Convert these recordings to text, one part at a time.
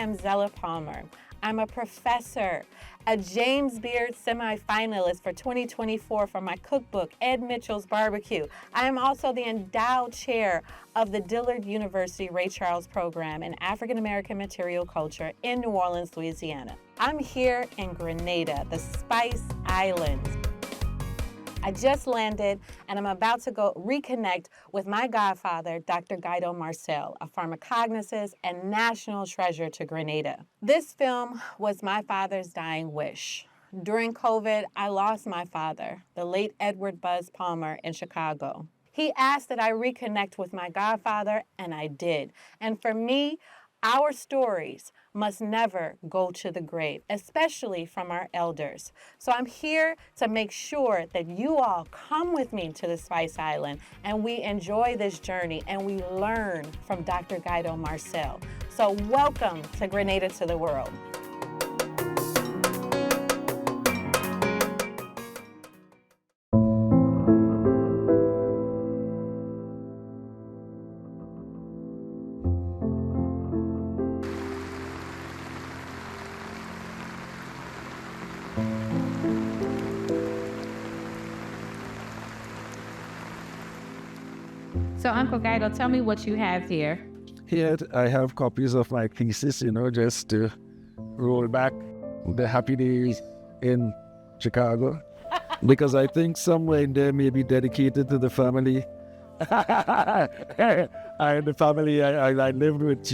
am Zella Palmer. I'm a professor, a James Beard semifinalist for 2024 for my cookbook, Ed Mitchell's Barbecue. I am also the endowed chair of the Dillard University Ray Charles Program in African American Material Culture in New Orleans, Louisiana. I'm here in Grenada, the Spice Islands. I just landed and I'm about to go reconnect with my godfather, Dr. Guido Marcelle, a pharmacognosist and national treasure to Grenada. This film was my father's dying wish. During COVID, I lost my father, the late Edward Buzz Palmer, in Chicago. He asked that I reconnect with my godfather, and I did. And for me, our stories must never go to the grave, especially from our elders. So I'm here to make sure that you all come with me to the Spice Island and we enjoy this journey and we learn from Dr. Guido Marcelle. So welcome to Grenada to the World. So Uncle Guido, tell me what you have here. Here I have copies of my thesis, just to roll back the happy days in Chicago. Because I think somewhere in there may be dedicated to the family. The family I lived with,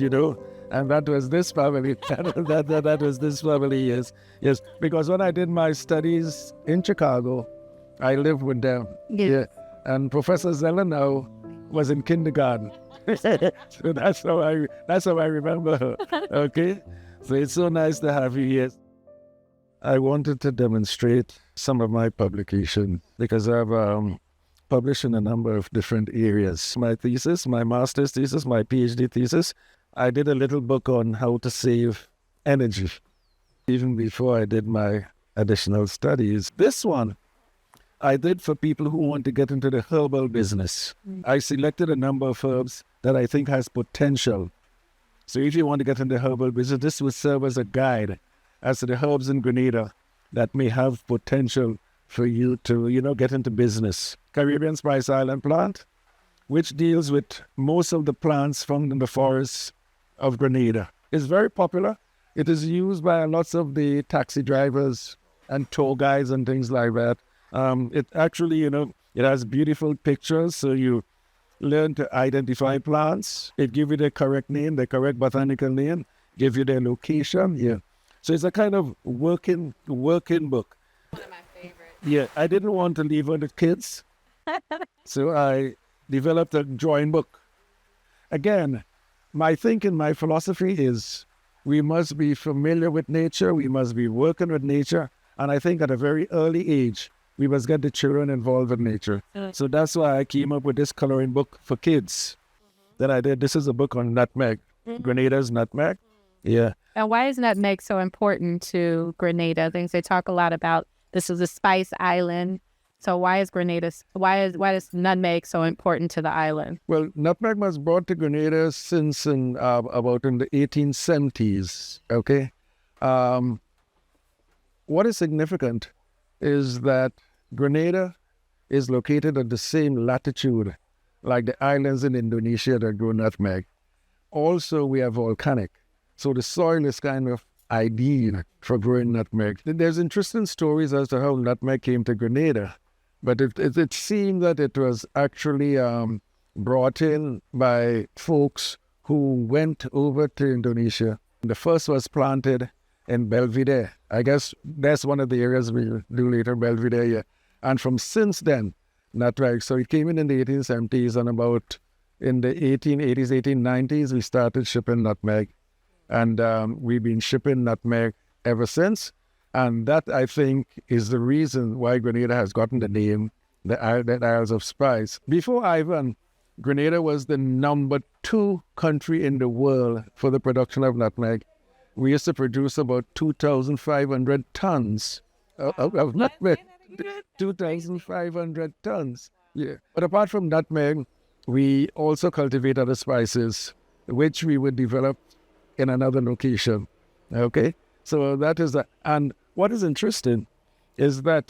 and that was this family. that was this family, yes. Because when I did my studies in Chicago, I lived with them. Yes. Yeah. And Professor Zella now was in kindergarten. So that's how I remember her. Okay? So it's so nice to have you here. I wanted to demonstrate some of my publication because I've published in a number of different areas. My thesis, my master's thesis, my PhD thesis, I did a little book on how to save energy even before I did my additional studies. This one I did for people who want to get into the herbal business. I selected a number of herbs that I think has potential. So if you want to get into herbal business, this would serve as a guide as to the herbs in Grenada that may have potential for you to, get into business. Caribbean Spice Island plant, which deals with most of the plants found in the forests of Grenada. It's very popular. It is used by lots of the taxi drivers and tour guides and things like that. It actually, it has beautiful pictures, so you learn to identify plants. It gives you the correct name, the correct botanical name, give you their location. Yeah, so it's a kind of working book. One of my favorites. Yeah, I didn't want to leave it with kids, so I developed a drawing book. Again, my thinking, my philosophy is we must be familiar with nature, we must be working with nature, and I think at a very early age, we must get the children involved with nature. So that's why I came up with this coloring book for kids that I did. This is a book on nutmeg, Grenada's nutmeg. Yeah. And why is nutmeg so important to Grenada? I think they talk a lot about this is a spice island. So why is nutmeg so important to the island? Well, nutmeg was brought to Grenada since about in the 1870s. Okay. What is significant is that Grenada is located at the same latitude like the islands in Indonesia that grow nutmeg. Also, we are volcanic, so the soil is kind of ideal for growing nutmeg. There's interesting stories as to how nutmeg came to Grenada, but it seemed that it was actually brought in by folks who went over to Indonesia. The first was planted in Belvedere. I guess that's one of the areas we'll do later, Belvedere, yeah. And from since then, nutmeg. So it came in the 1870s, and about in the 1880s, 1890s, we started shipping nutmeg. And we've been shipping nutmeg ever since. And that, I think, is the reason why Grenada has gotten the name, the Isles of Spice. Before Ivan, Grenada was the number 2 country in the world for the production of nutmeg. We used to produce about 2,500 tons of nutmeg. 2,500 tons. Yeah. But apart from nutmeg, we also cultivate other spices, which we would develop in another location. Okay? So that is and what is interesting is that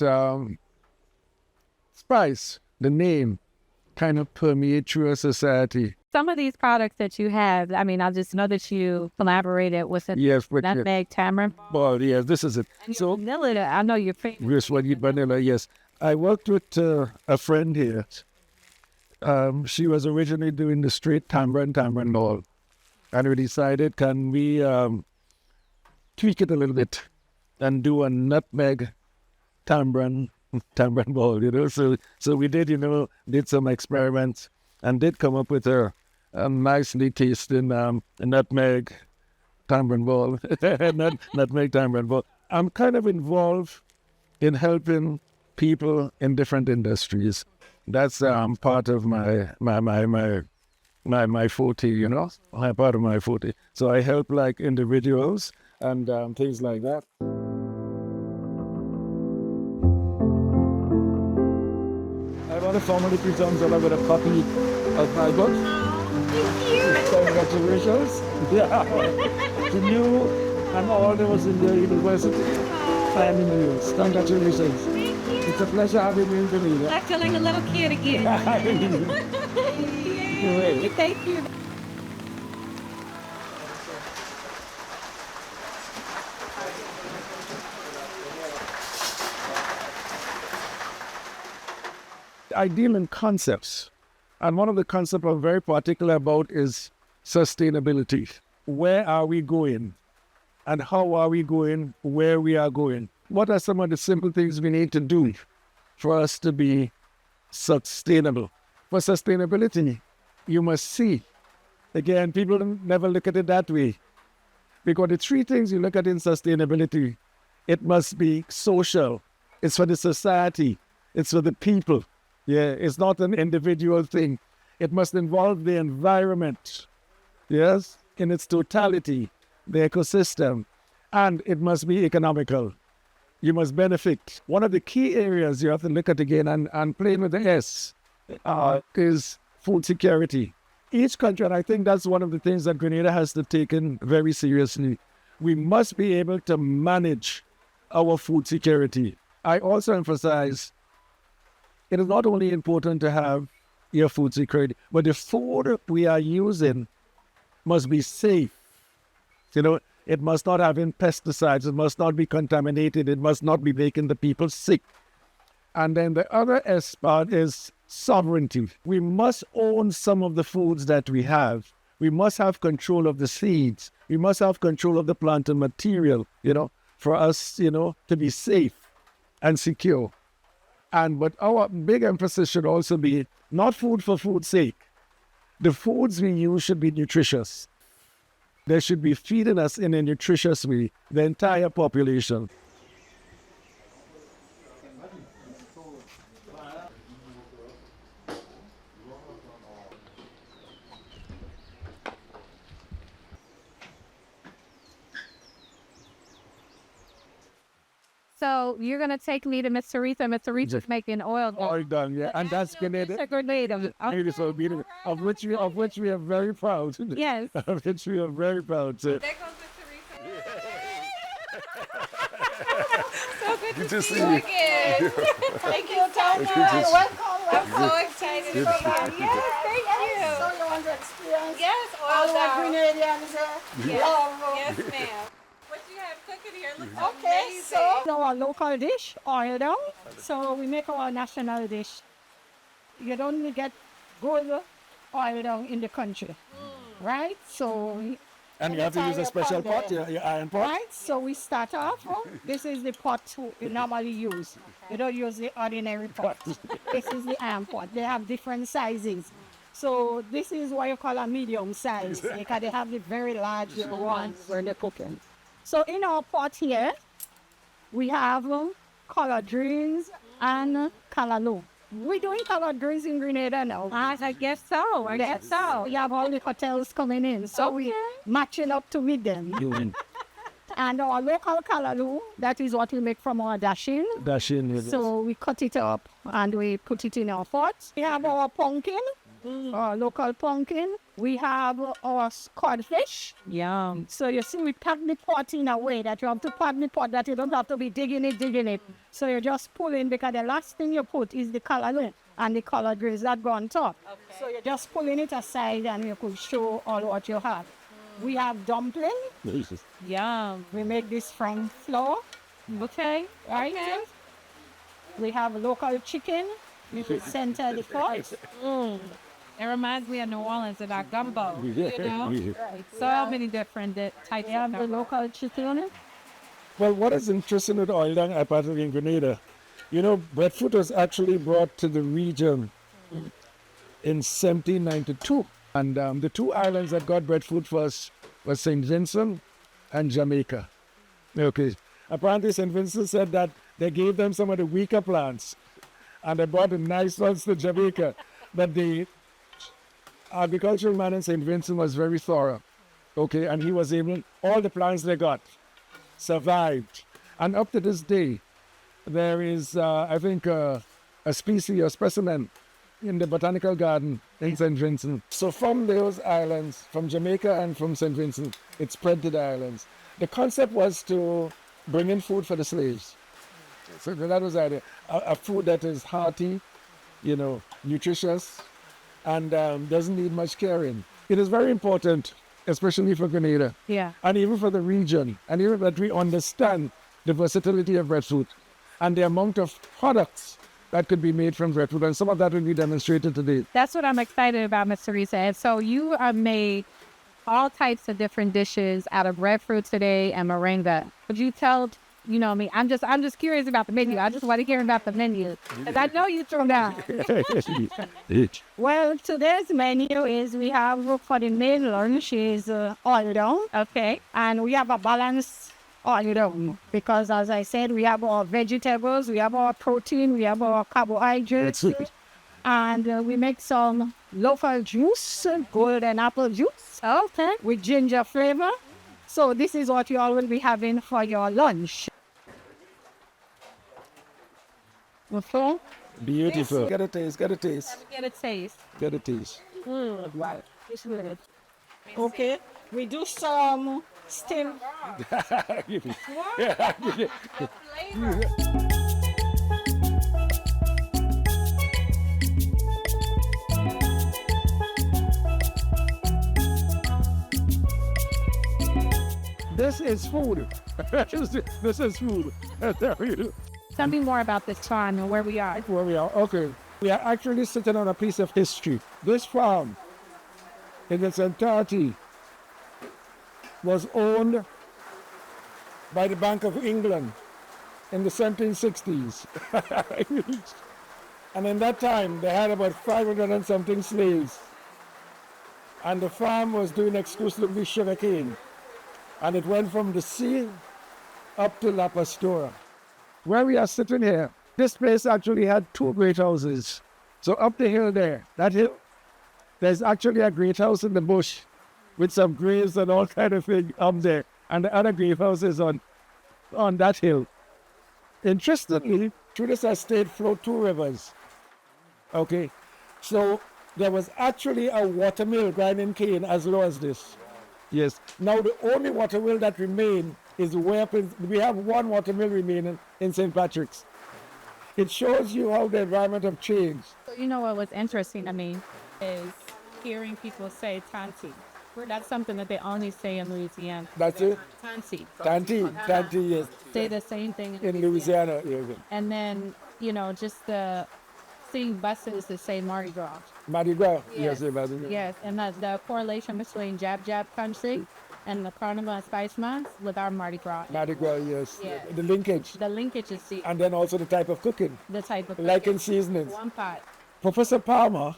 spice, the name, kind of permeate through a society. Some of these products that you have, I mean, I just know that you collaborated with a nutmeg, tamarind. Well, yes, this is it. And so vanilla, I know your favorite. Yes, vanilla, yes. I worked with a friend here. She was originally doing the straight tamarind oil. And we decided, can we tweak it a little bit and do a nutmeg tamarind oil, you know? So we did, did some experiments and did come up with a nicely tasting nutmeg tamarind oil. Nutmeg tamarind oil. I'm kind of involved in helping people in different industries. That's part of my forte, part of my forte. So I help like individuals and things like that. I want to formally present Zella with a copy of my book. Thank you. Congratulations. Yeah. To you and all those in the university. Finding news. Congratulations. Thank you. It's a pleasure having you in Grenada. I'm feeling a little kid again. Yay. Thank you. I deal in concepts. And one of the concepts I'm very particular about is sustainability. Where are we going? And how are we going? Where we are going? What are some of the simple things we need to do for us to be sustainable? For sustainability, you must see. Again, people never look at it that way. Because the three things you look at in sustainability, it must be social. It's for the society. It's for the people. Yeah, it's not an individual thing. It must involve the environment, yes, in its totality, the ecosystem, and it must be economical. You must benefit. One of the key areas you have to look at again, and playing with the S, is food security. Each country, and I think that's one of the things that Grenada has to take in very seriously. We must be able to manage our food security. I also emphasize it is not only important to have your food security, but the food we are using must be safe. It must not have in pesticides. It must not be contaminated. It must not be making the people sick. And then the other S part is sovereignty. We must own some of the foods that we have. We must have control of the seeds. We must have control of the plant and material, for us, to be safe and secure. But our big emphasis should also be not food for food's sake. The foods we use should be nutritious. They should be feeding us in a nutritious way, the entire population. So you're going to take me to Miss Teresa. Miss Teresa's making oil. Oil done, yeah. And that's Grenada. Grenada. Beautiful, beautiful. Of which we are very proud. Yes. Of which we are very proud. There goes Miss Teresa. So good to see you again. Thank you so much. Welcome. I'm so excited. Yes, thank you. So you want to experience Yes, all oil the down. Grenadians love. Yes, ma'am. What you have cooking here looks Okay, amazing. so our local dish, oil down. So we make our national dish. You don't get good oil down in the country, right? So And you have to use a special pot, your iron pot. right? So we start off. This is the pot we normally use. You don't use the ordinary pot. This is the iron pot. They have different sizes. So this is what you call a medium size because they have the very large ones where they're cooking. So in our pot here, we have collard greens and callaloo. We're doing collard greens in Grenada now. I guess so. I guess so. We have all the hotels coming in, so we're matching up to meet them. And our local callaloo, that is what we make from our dashing. So we cut it up and we put it in our pot. We have our pumpkin, our local pumpkin. We have our codfish. Yum. So you see, we pack the pot in a way that you have to pack the pot that you don't have to be digging it. So you just pull in, because the last thing you put is the color and the color grays that go on top. Okay. So you're just pulling it aside and you could show all what you have. We have dumpling. Yum. We make this from flour. Okay. Right? Okay. We have local chicken. We will center the pot. It reminds me of New Orleans and our gumbo. You know? Right. So many different types We have of the local chicken. Well, what is interesting with oil down apart in Grenada, you know, breadfruit was actually brought to the region in 1792. And the two islands that got breadfruit was St. Vincent and Jamaica. Okay. Apparently, St. Vincent said that they gave them some of the weaker plants, and they brought the nice ones to Jamaica. But the agricultural man in St. Vincent was very thorough. Okay, and he was able, all the plants they got survived. And up to this day, there is, I think, a species or specimen in the botanical garden in St. Vincent. So from those islands, from Jamaica and from St. Vincent, it spread to the islands. The concept was to bring in food for the slaves. So that was the idea. A food that is hearty, you know, nutritious, and doesn't need much caring. It is very important, especially for Grenada. Yeah. And even for the region, and even that we understand the versatility of breadfruit and the amount of products that could be made from breadfruit, and some of that will be demonstrated today. That's what I'm excited about, Miss Teresa. And so you are made all types of different dishes out of breadfruit today and moringa. Would you tell, you know me, I'm just curious about the menu. I just want to hear about the menu, because I know you throw down. Well, today's menu is we have for the main lunch is all down. Okay. And we have a balanced all down, because as I said, we have our vegetables, we have our protein, we have our carbohydrates, and we make some local juice, golden apple juice, Okay. with ginger flavor. So this is what you all will be having for your lunch. Okay. Beautiful. Get a taste, get a taste, Get a taste. get a taste. Wow. It's good. Okay, we do some steam. This is food. This is food. Tell me more about this farm and where we are. Where we are, okay. We are actually sitting on a piece of history. This farm, in its entirety, was owned by the Bank of England in the 1760s. And in that time, they had about 500 and something slaves. And the farm was doing exclusively sugarcane. And it went from the sea up to La Pastora. Where we are sitting here, this place actually had two great houses. So up the hill there, that hill, there's actually a great house in the bush with some graves and all kind of thing up there. And the other grave house is on that hill. Interestingly, through this estate flow two rivers. Okay, so there was actually a watermill grinding cane as low as this. Yes. Now the only watermill that remained is where we have one watermill remaining in St. Patrick's. It shows you how the environment have changed. So you know what was interesting to me is hearing people say tanti. That's something that they only say in Louisiana. That's it? Tanti. Tanti, yes. Say the same thing In Louisiana, yes. And then, you know, just the seeing buses that say Mardi Gras. Mardi Gras, Yes. yes, Mardi Gras. Yes, and the correlation between Jab Jab country and the Carnival and Spice Months with our Mardi Gras. Mardi Gras, yes. Yeah. The linkage. The linkage is And then also the type of cooking, the type of like in seasonings. one pot. Professor Palmer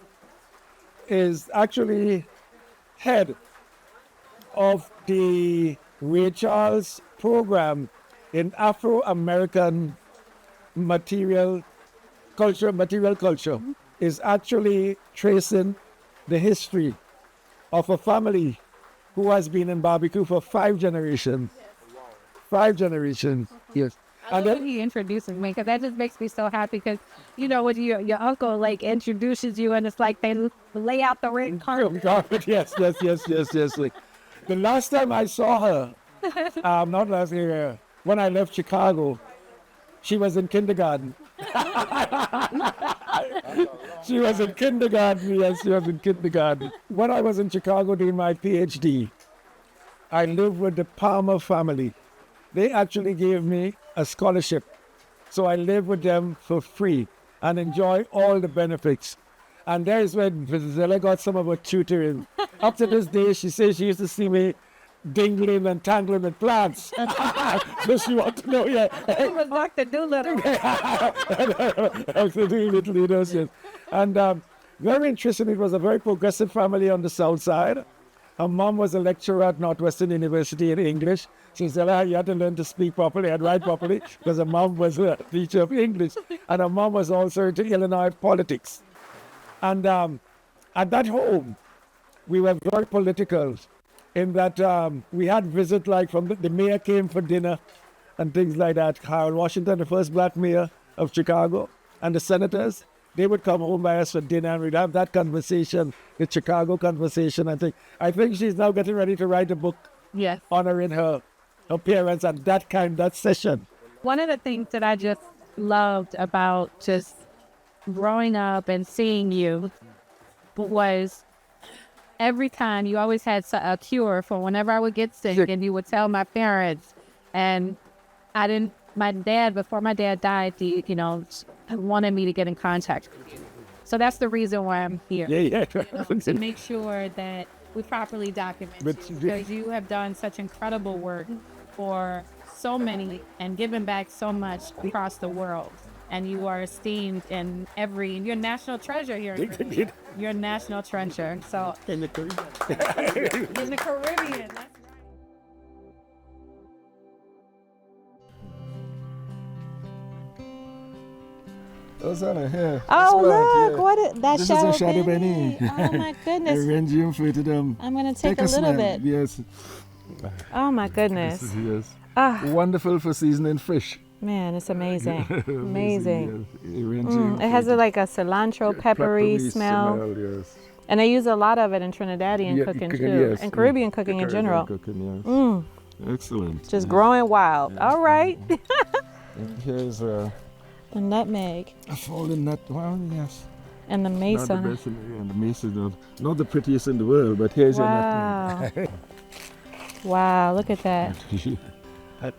is actually head of the Ray Charles program in Afro-American material culture, is actually tracing the history of a family who has been in barbecue for 5 generations. 5 generations, yes. And then He introduces me because that just makes me so happy because, you know, when your uncle like introduces you and it's like they lay out the red carpet. Yes. Like, the last time I saw her, not last year, when I left Chicago, she was in kindergarten. She was in kindergarten, yes, she was in kindergarten. When I was in Chicago doing my PhD, I lived with the Palmer family. They actually gave me a scholarship. So I lived with them for free and enjoy all the benefits. And there's when Zella got some of her tutoring. Up to this day, she says she used to see me dingling and tangling with plants. So she wants to know, yeah. He was like the Doolittle. Absolutely, yes. And very interesting, it was a very progressive family on the south side. Her mom was a lecturer at Northwestern University in English. She said, you had to learn to speak properly and write properly because her mom was a teacher of English. And her mom was also into Illinois politics. And at that home, we were very political in that we had visits like from the mayor came for dinner and things like that. Harold Washington, the first black mayor of Chicago, and the senators, they would come home by us for dinner and we'd have that conversation, the Chicago conversation. I think she's now getting ready to write a book Yes. honoring her parents and that session. One of the things that I just loved about just growing up and seeing you was every time you always had a cure for whenever I would get sick, and you would tell my parents. And before my dad died, he, wanted me to get in contact with you. So that's the reason why I'm here. Yeah. To make sure that we properly document you, because you have done such incredible work for so many and given back so much across the world. And you are esteemed in you're a national treasure here. You're a national treasure. So In the Caribbean. in the Caribbean. That's right. Those are here. Oh, That's look, right, that This shadow is a shadow benny. benny. Oh, my goodness. Rangium foetidum. I'm going to take a little smell. bit. Yes. Oh, my goodness. Yes. Ah. Wonderful for seasoning fish. Man, it's amazing. Amazing. Rangium It has foetidum. like a cilantro, peppery smell. Yes. And they use a lot of it in Trinidadian Yeah, cooking cooking, too, yes. and Caribbean cooking in general. Cooking, yes. Mm, Excellent. just growing wild. All right. And here's a The nutmeg fallen nut. Well, yes. and the Not the mason. best and the mason, not the prettiest in the world, but here's Wow. Wow, look at that. your nutmeg.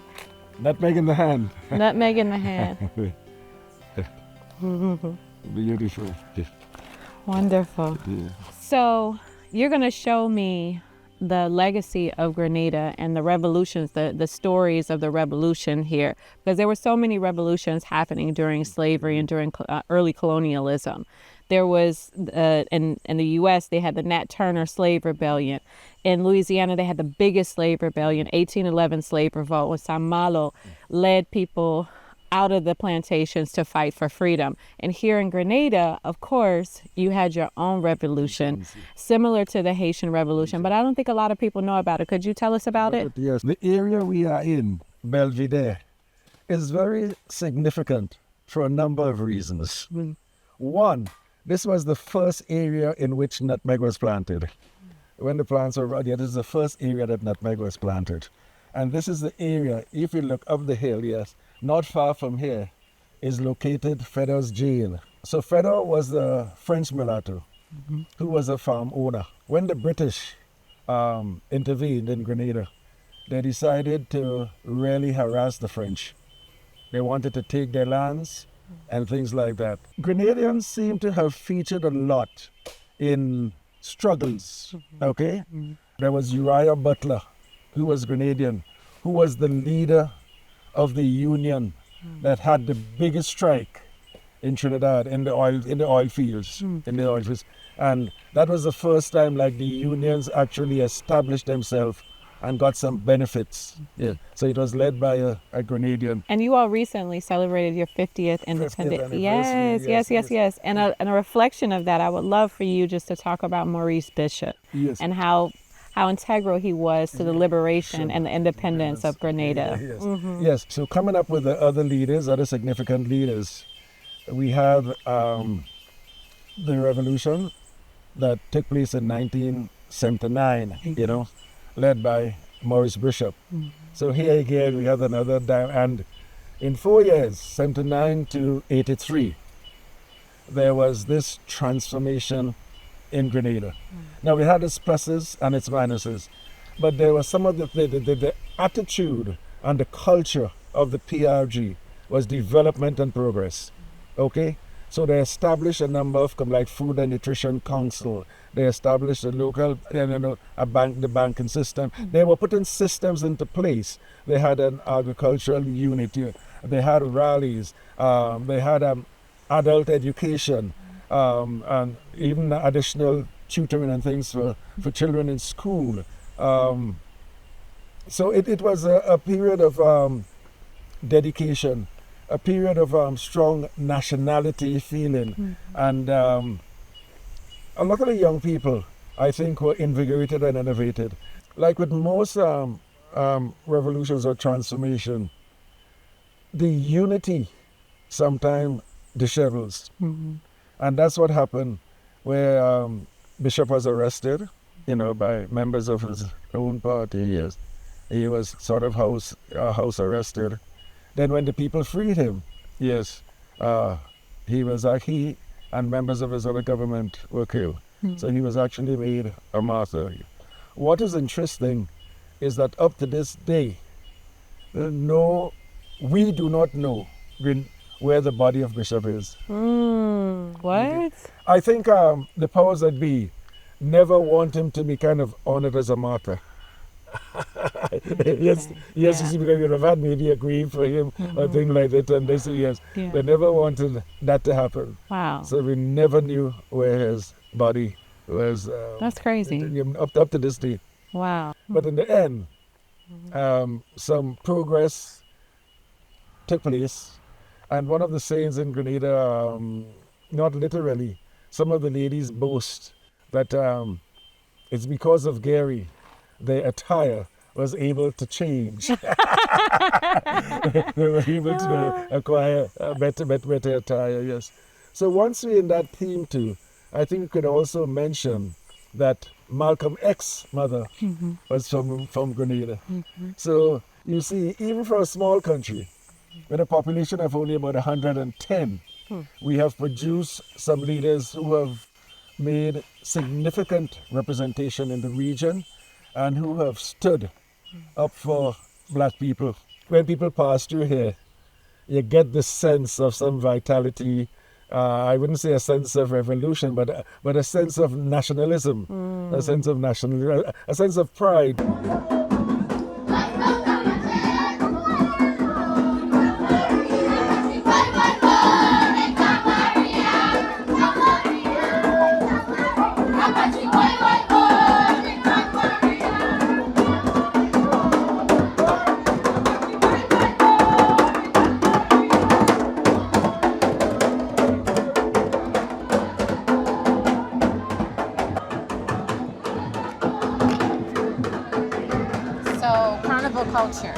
Nutmeg in the hand. Nutmeg in the hand. Beautiful. Wonderful. Yeah. So you're going to show me the legacy of Grenada and the revolutions, the stories of the revolution here, because there were so many revolutions happening during slavery and during early colonialism. There was, in the U.S., they had the Nat Turner slave rebellion. In Louisiana, they had the biggest slave rebellion, 1811 slave revolt, when San Malo led people out of the plantations to fight for freedom. And here in Grenada, of course, you had your own revolution, similar to the Haitian Revolution, but I don't think a lot of people know about it. Could you tell us about it? Yes, the area we are in, Belvedere, is very significant for a number of reasons. One, this was the first area in which nutmeg was planted. When the plants were ready, this is the first area that nutmeg was planted. And this is the area, if you look up the hill, yes, not far from here, is located Fedor's jail. So Fedor was the French mulatto who was a farm owner. When the British intervened in Grenada, they decided to really harass the French. They wanted to take their lands and things like that. Grenadians seem to have featured a lot in struggles, okay? There was Uriah Butler, who was Grenadian, who was the leader of the union that had the biggest strike in Trinidad in the oil fields. And that was the first time like the unions actually established themselves and got some benefits. Yeah. So it was led by a Grenadian. And you all recently celebrated your 50th independence. anniversary, Yes. And a reflection of that, I would love for you just to talk about Maurice Bishop Yes. and how how integral he was to the liberation and the independence of Grenada. Yes. Yes. So coming up with the other leaders, other significant leaders, we have the revolution that took place in 1979, led by Maurice Bishop. So here again we have another and in 4 years, 79 to 83, there was this transformation in Grenada. Now we had its pluses and its minuses, but there was some of the attitude and the culture of the PRG was development and progress. Okay? So they established a number of like Food and Nutrition Council. They established a local, the banking system. They were putting systems into place. They had an agricultural unit. They had rallies. They had adult education, and even additional tutoring and things for children in school. So it was a period of dedication, a period of strong nationality feeling, and a lot of the young people, I think, were invigorated and innovated. Like with most revolutions or transformation, the unity sometimes dishevels. And that's what happened where Bishop was arrested, by members of his own party. Yes. He was sort of house arrested. Then when the people freed him, yes, he and members of his other government were killed. So he was actually made a martyr. What is interesting is that up to this day, we do not know where the body of Bishop is. What? I think the powers that be never want him to be kind of honored as a martyr. Yes, you see, because you'd have had maybe a grave for him or thing like that, and they say yes. They never wanted that to happen. Wow. So we never knew where his body was. That's crazy. Up to this day. Wow. But in the end, some progress took place, and one of the sayings in Grenada, not literally, some of the ladies boast that it's because of Gary their attire was able to change. They were able to acquire a better attire, yes. So once we're in that theme too, I think we could also mention that Malcolm X's mother was from Grenada. So you see, even for a small country, with a population of only about 110, we have produced some leaders who have made significant representation in the region and who have stood up for black people. When people pass through here, you get this sense of some vitality. I wouldn't say a sense of revolution, but a sense of nationalism, a sense of pride. Culture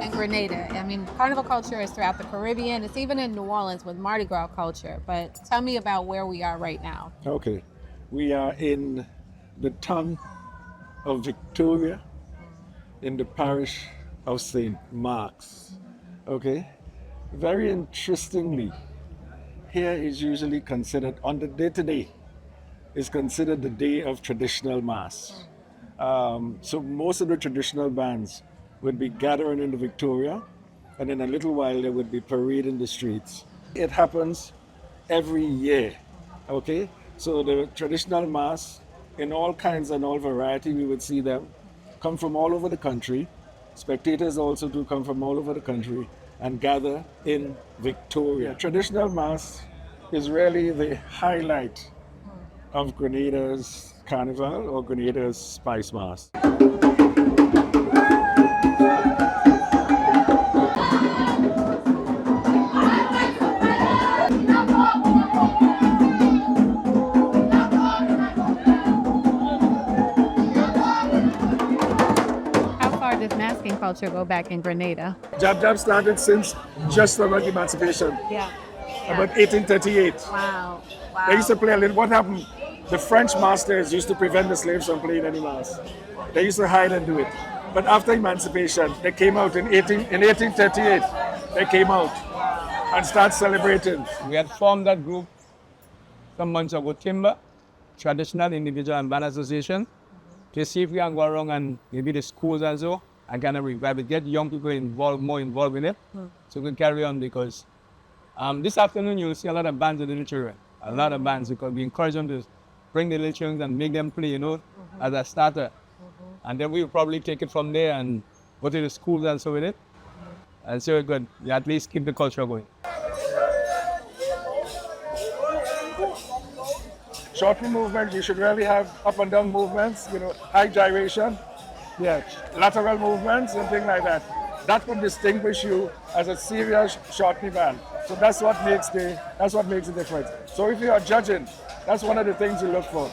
in Grenada. I mean, carnival culture is throughout the Caribbean. It's even in New Orleans with Mardi Gras culture. But tell me about where we are right now. Okay. We are in the town of Victoria, in the parish of St. Mark's. Okay. Very interestingly, here is usually considered, on the day today, is considered the day of traditional mass. So most of the traditional bands would be gathering in the Victoria, and in a little while there would be parade in the streets. It happens every year, okay? So the traditional mass, in all kinds and all variety, we would see them come from all over the country. Spectators also do come from all over the country and gather in Victoria. Traditional mass is really the highlight of Grenada's carnival or Grenada's spice mass. culture go back in Grenada? Jab started since just about emancipation, Yeah. about 1838. Wow. They used to play a little. What happened? The French masters used to prevent the slaves from playing any mass. They used to hide and do it. But after emancipation, they came out in 1838. They came out and started celebrating. We had formed that group some months ago, Timber, Traditional Individual and Band Association, to see if we can go around and maybe the schools and so, and kind of revive it, get young people more involved in it, so we can carry on because this afternoon you'll see a lot of bands with little children, a lot of bands, because we encourage them to bring the little children and make them play, as a starter. And then we'll probably take it from there and go to the schools and so with it. And so we're good. We at least keep the culture going. Short movement, you should really have up and down movements, high gyration, lateral movements and things like that. That would distinguish you as a serious short band. So that's what makes the difference. So if you are judging, that's one of the things you look for.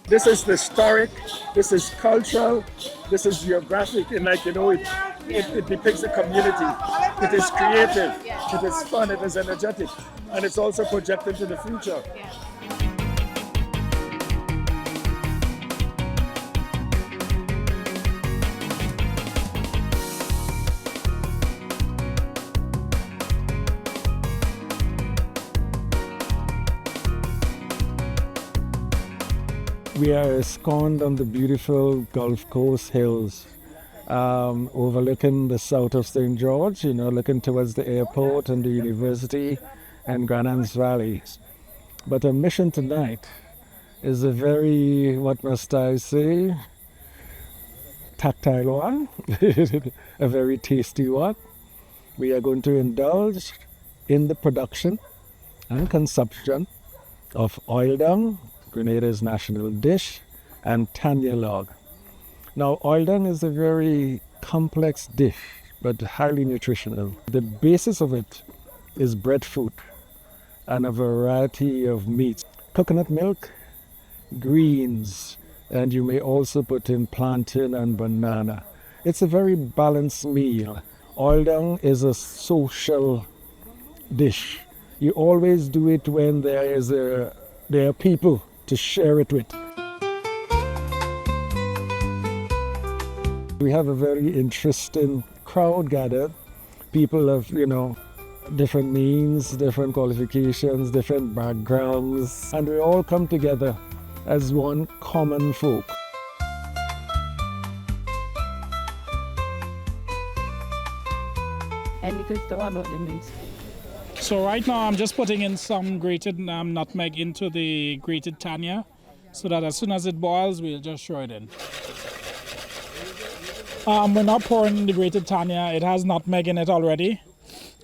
This is historic, this is cultural, this is geographic, and it depicts the community. It is creative, it is fun, it is energetic, and it's also projected to the future. We are ensconced on the beautiful Gulf Coast hills, overlooking the south of St. George, looking towards the airport and the university and Grenada's Valley. But our mission tonight is a very, what must I say, tactile one, a very tasty one. We are going to indulge in the production and consumption of oil dung, Grenada's national dish, and Tanya log. Now, oil dung is a very complex dish, but highly nutritional. The basis of it is breadfruit and a variety of meats. Coconut milk, greens, and you may also put in plantain and banana. It's a very balanced meal. Oil dung is a social dish. You always do it when there are people to share it with. We have a very interesting crowd gathered. People of, different means, different qualifications, different backgrounds, and we all come together as one common folk. And you could throw about the meats. So right now I'm just putting in some grated nutmeg into the grated Tanya so that as soon as it boils, we'll just throw it in. We're not pouring the grated Tanya. It has nutmeg in it already.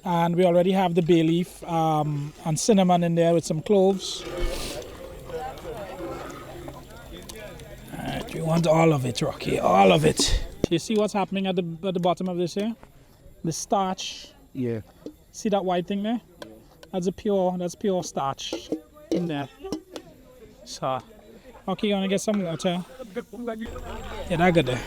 And we already have the bay leaf and cinnamon in there with some cloves. Alright, we want all of it, Rocky, all of it. You see what's happening at the bottom of this here? The starch. Yeah. See that white thing there? That's pure starch in there. So, okay, you wanna get some water? Yeah, that good there.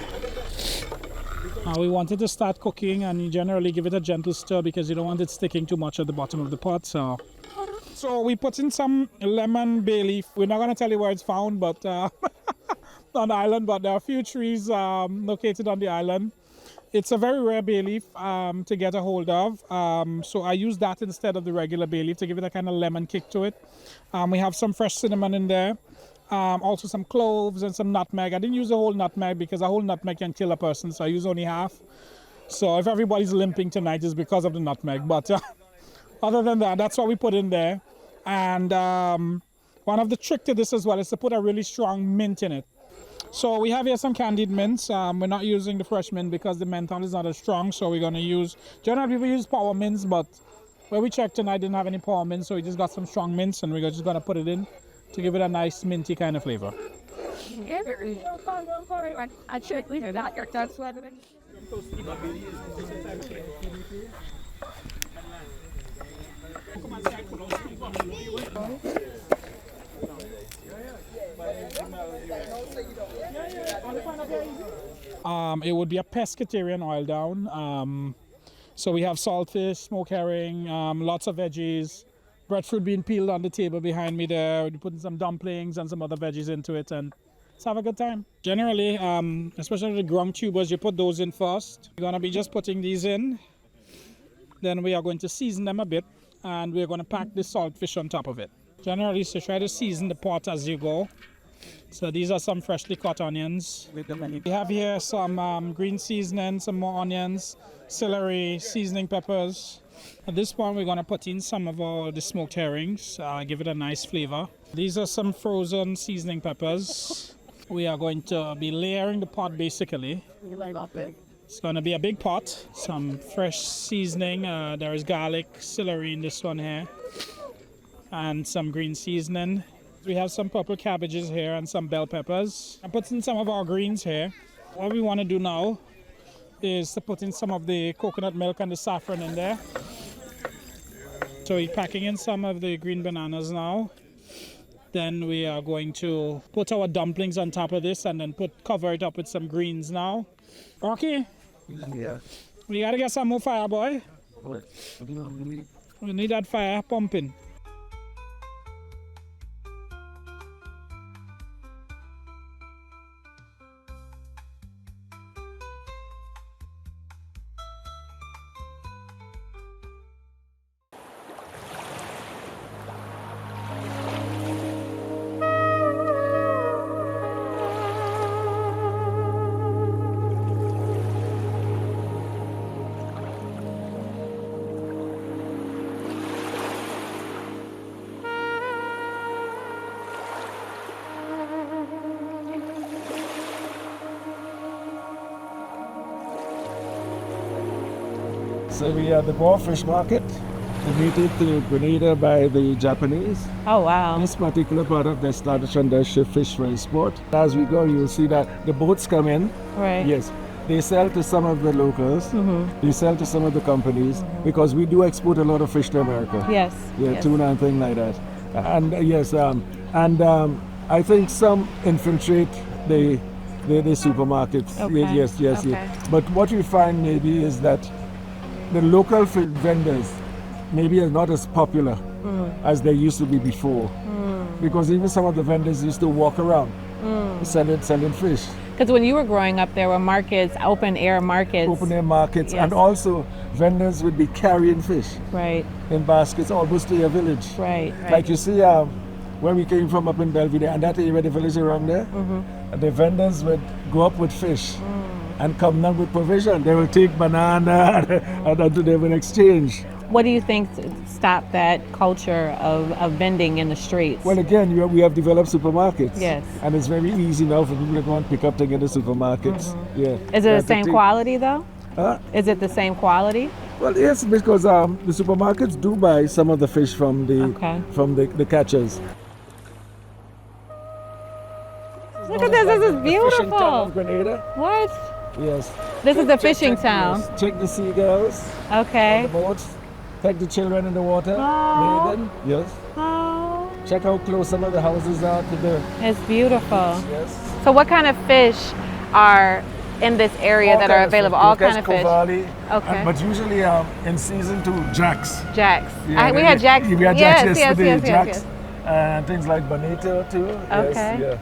We want it to start cooking, and you generally give it a gentle stir because you don't want it sticking too much at the bottom of the pot. So we put in some lemon bay leaf. We're not gonna tell you where it's found, but on the island. But there are a few trees located on the island. It's a very rare bay leaf to get a hold of, so I use that instead of the regular bay leaf to give it a kind of lemon kick to it. We have some fresh cinnamon in there, also some cloves and some nutmeg. I didn't use a whole nutmeg because a whole nutmeg can kill a person, so I use only half. So if everybody's limping tonight, it's because of the nutmeg. But other than that, that's what we put in there. And one of the trick to this as well is to put a really strong mint in it. So we have here some candied mints. We're not using the fresh mint because the menthol is not as strong, so we're going to use, generally people use power mints, but where we checked tonight didn't have any power mints, so we just got some strong mints, and we're just going to put it in to give it a nice minty kind of flavor. It would be a pescatarian oil down. So we have saltfish, smoked herring, lots of veggies, breadfruit being peeled on the table behind me there. We're putting some dumplings and some other veggies into it, and let's have a good time. Generally, especially the ground tubers, you put those in first. We're gonna be just putting these in. Then we are going to season them a bit, and we're gonna pack the saltfish on top of it. Generally, so try to season the pot as you go. So these are some freshly cut onions. We have here some green seasoning, some more onions, celery, seasoning peppers. At this point, we're going to put in some of the smoked herrings, give it a nice flavor. These are some frozen seasoning peppers. We are going to be layering the pot basically. It's going to be a big pot. Some fresh seasoning. There is garlic, celery in this one here, and some green seasoning. We have some purple cabbages here and some bell peppers. I put in some of our greens here. What we want to do now is to put in some of the coconut milk and the saffron in there. So we're packing in some of the green bananas now. Then we are going to put our dumplings on top of this and then cover it up with some greens now. Rocky? Yeah. We gotta get some more fire, boy. We need that fire pumping. So we are the Boer Fish Market, donated to Grenada by the Japanese. Oh, wow. This particular part of the establishment does ship fish for export. As we go, you'll see that the boats come in. Right. Yes. They sell to some of the locals. They sell to some of the companies because we do export a lot of fish to America. Yes. Yeah, yes. tuna and things like that. And I think some infiltrate the supermarkets. Okay. Yes. Okay. But what you find maybe is that the local vendors maybe are not as popular as they used to be before. Because even some of the vendors used to walk around selling fish. Because when you were growing up, there were markets, open air markets. Open air markets, Yes. and also vendors would be carrying fish Right, in baskets almost to your village. right, right. Like you see where we came from up in Belvedere, and that area, the village around there, the vendors would go up with fish and come down with provision. They will take banana and they will exchange. What do you think stopped that culture of vending in the streets? Well, again, we have developed supermarkets. Yes. And it's very easy now for people to go and pick up things in the supermarkets. Yeah. Is it the same quality though? Huh? Is it the same quality? Well, yes, because the supermarkets do buy some of the fish from the catchers. Look at this, this is Fishing town of beautiful. Grenada. What? Yes. This is the fishing town. Yes. Check the seagulls, Okay. the boats. Take the children in the water. Oh. Bathe them. Yes. Oh, Check how close some of the houses are to the. it's beautiful. Yes. So what kind of fish are in this area that are available? All kind of fish? Cavalli, Okay. but usually in season 2, jacks. Jacks. Yeah, We had jacks. We had Yes, jacks yes, yesterday. yes, yes, Jacks. yes. And things like bonito too. Okay. Yes, yeah.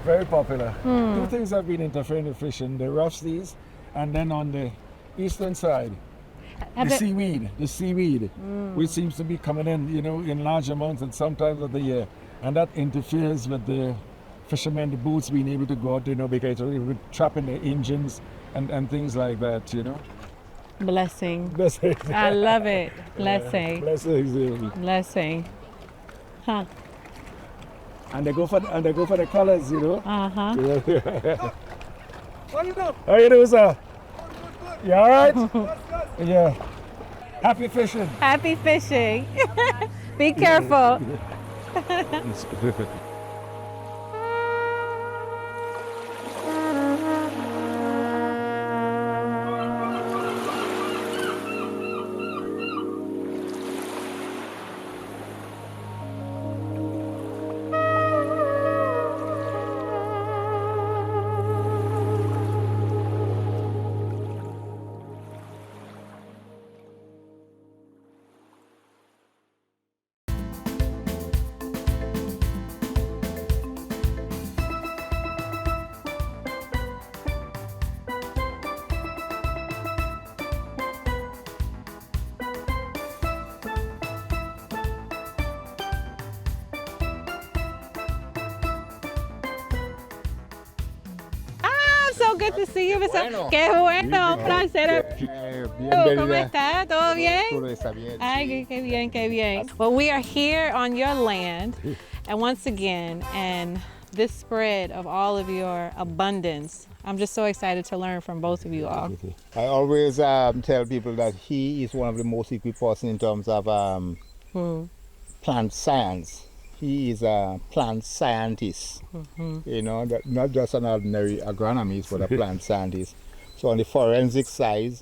Very popular. Two things have been interfering with fishing: the rough seas, and then on the eastern side, Have the it- seaweed, which seems to be coming in, in large amounts at some times of the year, and that interferes with the fishermen, the boats being able to go out, because it would trap in the engines and things like that, Blessing. Blessings. I love it. Blessing. Blessings. Blessing. Huh. And they go for the colors, Uh-huh. How you doing, sir? You all right? Yeah. Happy fishing. Happy fishing. Be careful. good to see you. Qué bueno, un placer. ¿Cómo está? ¿Todo bien? Ay, qué bien, qué bien. Well, we are here on your land, and once again, and this spread of all of your abundance, I'm just so excited to learn from both of you all. I always tell people that he is one of the most equipped person in terms of plant science. He is a plant scientist, you know, that not just an ordinary agronomist, but a plant scientist. So on the forensic side,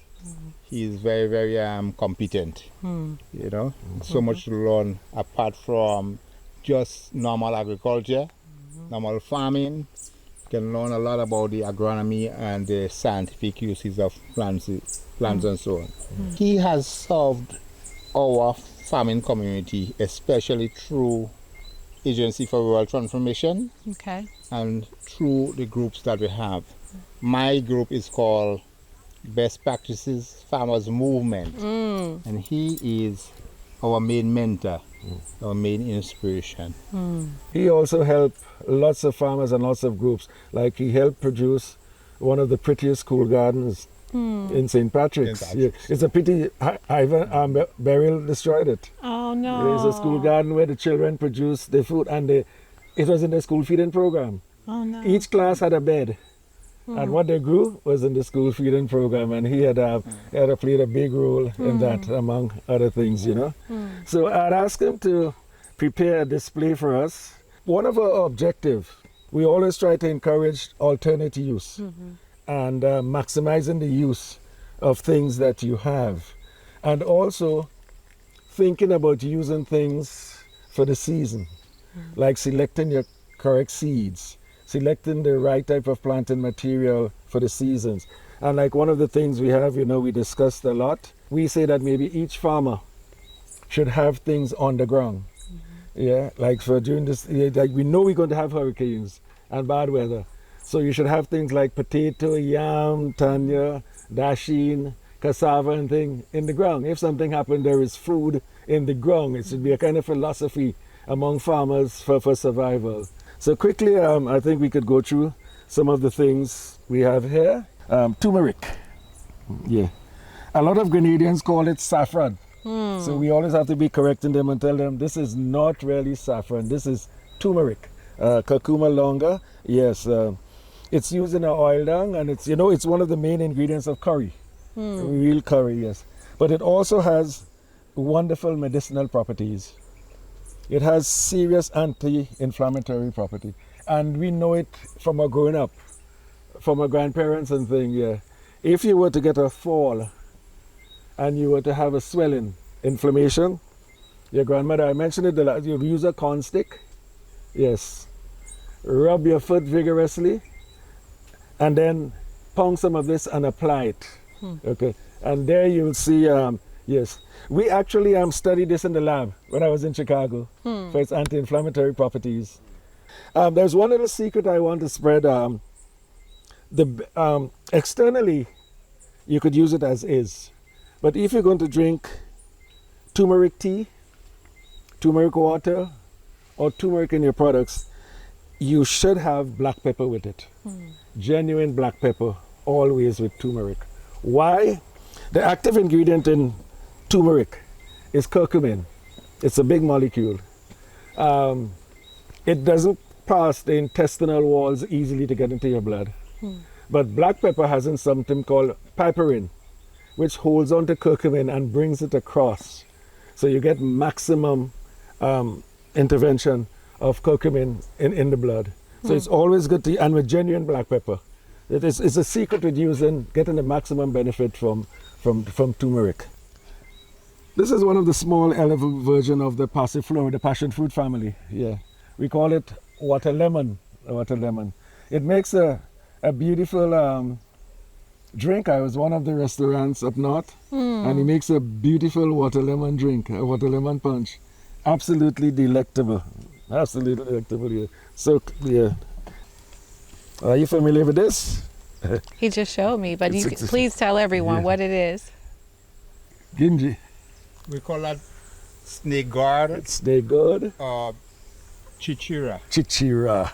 he is very, very competent, you know. So much to learn apart from just normal agriculture, normal farming. You can learn a lot about the agronomy and the scientific uses of plants and so on. He has served our farming community, especially through Agency for Rural Transformation and through the groups that we have. My group is called Best Practices Farmers Movement, and he is our main mentor, our main inspiration. He also helped lots of farmers and lots of groups. Like he helped produce one of the prettiest school gardens in St. Patrick's. Yeah. It's a pity Ivan burial destroyed it. Oh no! There's a school garden where the children produce their food, and it was in the school feeding program. Oh no! Each class had a bed, and what they grew was in the school feeding program, and he had played a big role in that, among other things, you know. So I'd ask him to prepare a display for us. One of our objectives, we always try to encourage alternate use and maximizing the use of things that you have, and also thinking about using things for the season, like selecting your correct seeds, selecting the right type of planting material for the seasons. And like one of the things we have, you know, we discussed a lot, we say that maybe each farmer should have things on the ground. Yeah, like for during this, like we know we're going to have hurricanes and bad weather. So you should have things like potato, yam, tanya, dasheen, cassava and thing in the ground. If something happened, there is food in the ground. It should be a kind of philosophy among farmers for survival. So quickly, I think we could go through some of the things we have here. Turmeric. Yeah. A lot of Grenadians call it saffron. So we always have to be correcting them and tell them this is not really saffron. This is turmeric. Curcuma longa. Yes. It's used in our oil dung, and it's, you know, it's one of the main ingredients of curry. Real curry, yes. But it also has wonderful medicinal properties. It has serious anti-inflammatory property. And we know it from our growing up, from our grandparents and things, yeah. If you were to get a fall and you were to have a swelling, inflammation, your grandmother, I mentioned it, you'd use a corn stick, yes. Rub your foot vigorously, and then pound some of this and apply it. Okay, and there you'll see, yes. We actually studied this in the lab when I was in Chicago for its anti-inflammatory properties. There's one little secret I want to spread. Externally, you could use it as is. But if you're going to drink turmeric tea, turmeric water, or turmeric in your products, you should have black pepper with it. Genuine black pepper, always with turmeric. Why? The active ingredient in turmeric is curcumin. It's a big molecule. It doesn't pass the intestinal walls easily to get into your blood. But black pepper has something called piperin, which holds on to curcumin and brings it across. So you get maximum intervention of curcumin in the blood. So it's always good to, and with genuine black pepper. It's a secret with getting the maximum benefit from turmeric. This is one of the small elephant version of the passiflora, the passion fruit family. Yeah, we call it water lemon. It makes a beautiful drink. I was one of the restaurants up north, and it makes a beautiful water lemon drink, a water lemon punch. Absolutely delectable. Absolutely delectable. Yeah. So yeah. Are you familiar with this? He just showed me, but you please tell everyone what it is. Gingy. We call that snake gourd. Snake gourd. Chichira. Chichira.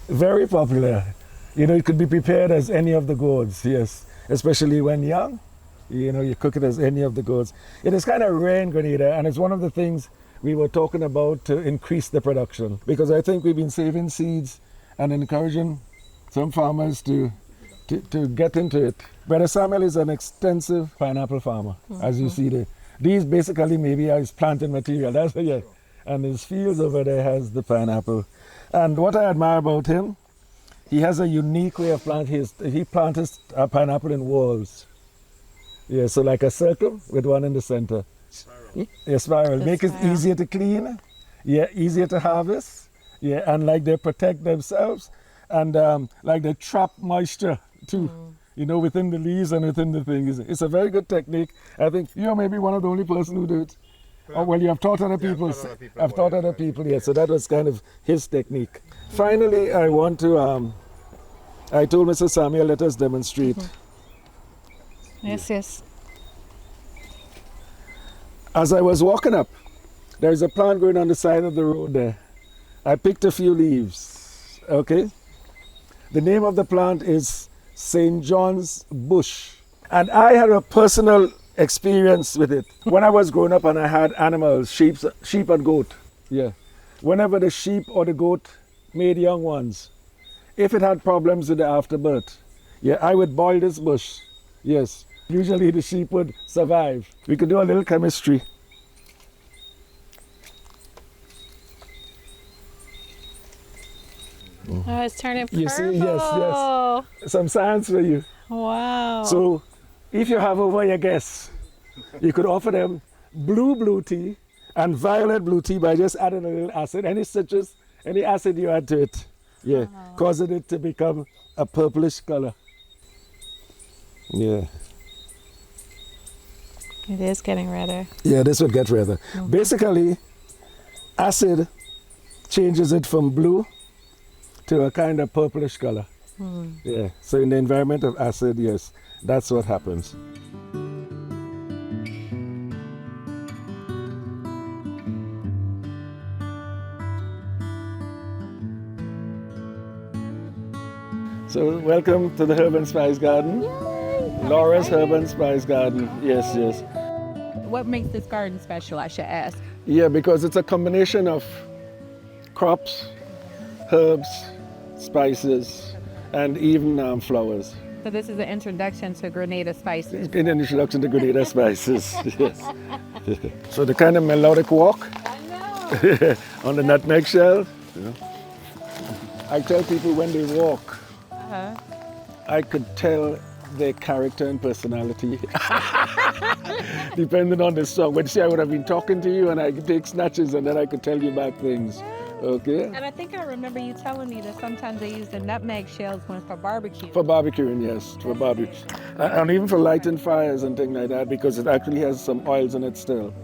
Very popular. You know, it could be prepared as any of the gourds, yes. Especially when young, you know, you cook it as any of the gourds. It is kind of rare in Grenada, and it's one of the things we were talking about to increase the production. Because I think we've been saving seeds and encouraging some farmers to get into it. Brother Samuel is an extensive pineapple farmer, as you see there. These basically maybe are his planting material, that's yeah. And his fields over there has the pineapple. And what I admire about him, he has a unique way of planting. He plants a pineapple in walls. Yeah, so like a circle with one in the center. Spiral. Yeah, spiral. Make it easier to clean. Yeah, easier to harvest. Yeah, and like they protect themselves, and like they trap moisture too. You know, within the leaves and within the things. It's a very good technique. I think you're maybe one of the only person who do it. Oh, well, you have taught other people. I've taught other people, yeah. So that was kind of his technique. Finally, I want to, I told Mr. Samuel, let us demonstrate. Yes, yes. As I was walking up, there's a plant growing on the side of the road there. I picked a few leaves, okay? The name of the plant is St. John's Bush. And I had a personal experience with it. When I was growing up and I had animals, sheep and goat, yeah. Whenever the sheep or the goat made young ones, if it had problems with the afterbirth, yeah, I would boil this bush, yes. Usually the sheep would survive. We could do a little chemistry. Oh, it's turning purple. You see, yes. Some science for you. Wow. So, if you have over your guests, you could offer them blue tea and violet blue tea by just adding a little acid. Any citrus, any acid you add to it, yeah, causing it to become a purplish color. Yeah. It is getting redder. Yeah, this would get redder. Basically, acid changes it from blue to a kind of purplish color. Yeah, so in the environment of acid, yes, that's what happens. So welcome to the Herb and Spice Garden. Yay! Laura's Herb and Spice Garden, yes. What makes this garden special, I should ask? Yeah, because it's a combination of crops, herbs, spices, and even flowers. So this is an introduction to Grenada spices. It's been an introduction to Grenada spices, yes. So the kind of melodic walk on the nutmeg shell. You know. I tell people when they walk, I could tell their character and personality, depending on the song. But see, I would have been talking to you and I could take snatches and then I could tell you back things. Okay. And I think I remember you telling me that sometimes they use the nutmeg shells for barbecue. For barbecuing, yes, for barbecue. And even for lighting fires and things like that, because it actually has some oils in it still.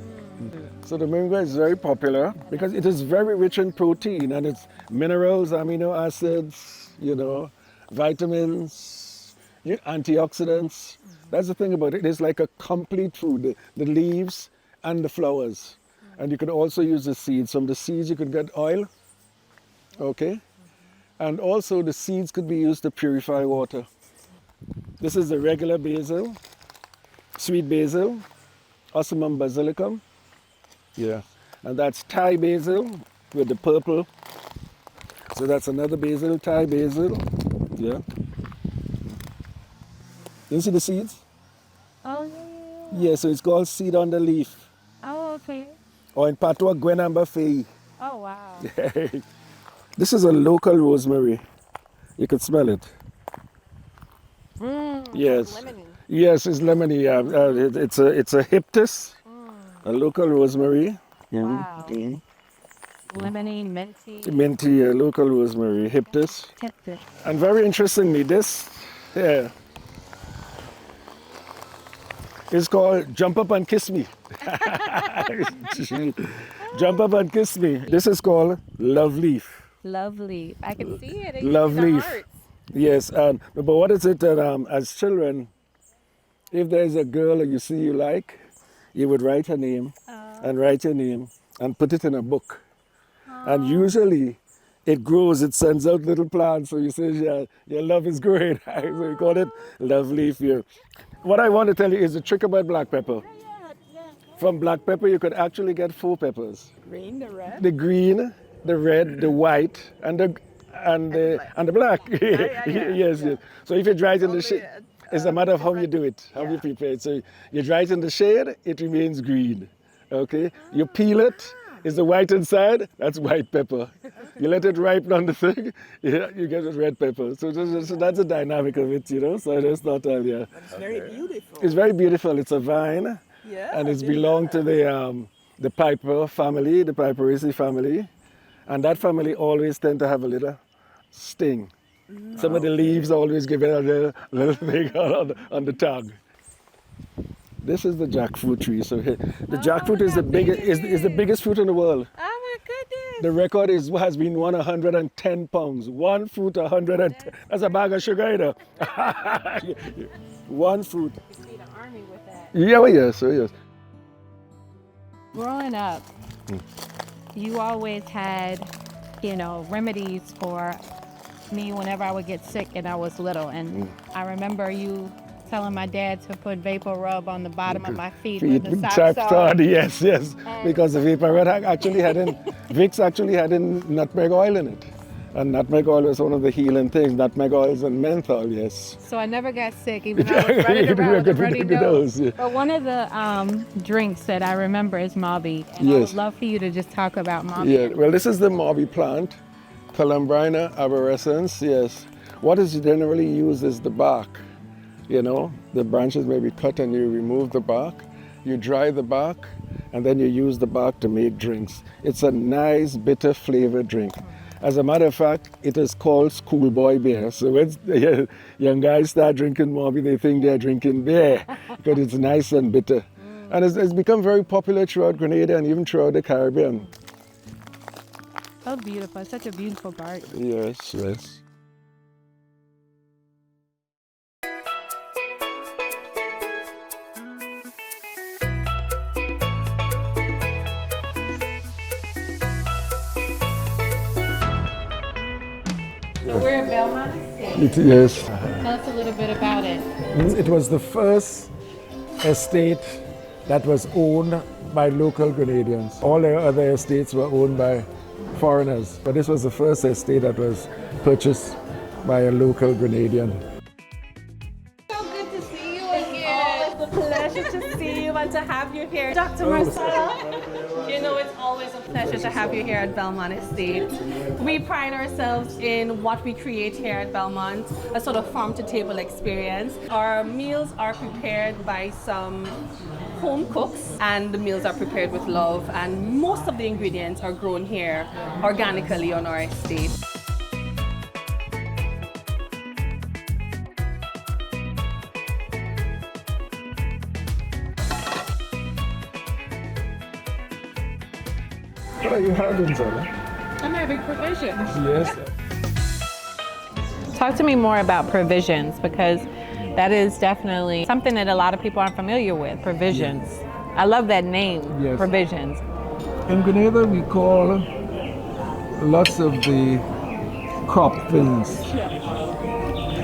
So the moringa is very popular because it is very rich in protein and it's minerals, amino acids, you know, vitamins, antioxidants. That's the thing about it. It's like a complete food, the leaves and the flowers. And you can also use the seeds. From the seeds you could get oil, okay? And also the seeds could be used to purify water. This is the regular basil, sweet basil, Ocimum basilicum. Yeah, and that's Thai basil with the purple. So that's another basil, Thai basil. Yeah. You see the seeds? Oh, Yeah, so it's called seed on the leaf. Oh, okay. Or in patois, Gwenamba fei. Oh, wow. This is a local rosemary. You can smell it. Yes. Lemony. Yes, it's lemony. Yeah. It's a hyptis, a local rosemary. Wow. Lemony, minty. Minty, local rosemary, hyptis. And very interestingly, this here is called Jump Up and Kiss Me. Jump Up and Kiss Me. This is called Love Leaf. Love leaf. I can see it. Love leaf. Yes, but what is it that as children, if there's a girl that you see you like, you would write her name and write your name and put it in a book. And usually it grows, it sends out little plants. So you say, yeah, your love is great. So we call it love leaf here. What I want to tell you is the trick about black pepper. From black pepper, you could actually get 4 peppers. Green, the red. The green, the red, the white, and the black. Yes. So if you dry it in the shade, it's a matter of how you do it, how you prepare it. So you dry it in the shade, it remains green. Okay? You peel it, it's the white inside, that's white pepper. You let it ripen on the thing, you get a red pepper. So that's the dynamic of it, So I just thought, yeah. It's very beautiful. It's very beautiful. It's a vine, and it's belonged to the piper family, the Piperaceae family. And that family always tend to have a little sting. Some of the leaves always give it a little thing on the tongue. This is the jackfruit tree. So here, the jackfruit is the biggest fruit in the world. Oh my goodness. The record has been 110 pounds. One fruit, 110. That's a bag of sugar, One fruit. You see the army with that. Yeah, well, yes. Growing up, you always had, remedies for me whenever I would get sick and I was little. And I remember you telling my dad to put vapor rub on the bottom of my feet with the socks on. Yes. Because the vapor rub Vicks actually had nutmeg oil in it. And nutmeg oil was one of the healing things. Nutmeg oils and menthol, yes. So I never got sick, even though I was running around with a runny nose. But one of the drinks that I remember is Mauby. And I would love for you to just talk about Mauby. Yeah, well, this is the Mauby plant, Columbrina arborescens, yes. What is generally used is the bark. The branches may be cut and you remove the bark. You dry the bark, and then you use the bark to make drinks. It's a nice, bitter flavored drink. As a matter of fact, it is called schoolboy beer. So when young guys start drinking Mauby, they think they're drinking beer because it's nice and bitter. And it's become very popular throughout Grenada and even throughout the Caribbean. So beautiful. It's such a beautiful garden. Yes. We're in Belmont Estate. Yes. Tell us a little bit about it. It was the first estate that was owned by local Grenadians. All the other estates were owned by foreigners, but this was the first estate that was purchased by a local Grenadian. So good to see you again. It's a pleasure to see you and to have you here, Dr. Marcelle. It's always a pleasure to have you here at Belmont Estate. We pride ourselves in what we create here at Belmont, a sort of farm-to-table experience. Our meals are prepared by some home cooks, and the meals are prepared with love, and most of the ingredients are grown here organically on our estate. What are you having, Zella? I'm having provisions. Yes. Talk to me more about provisions, because that is definitely something that a lot of people aren't familiar with, provisions. I love that name, provisions. In Grenada, we call lots of the crop things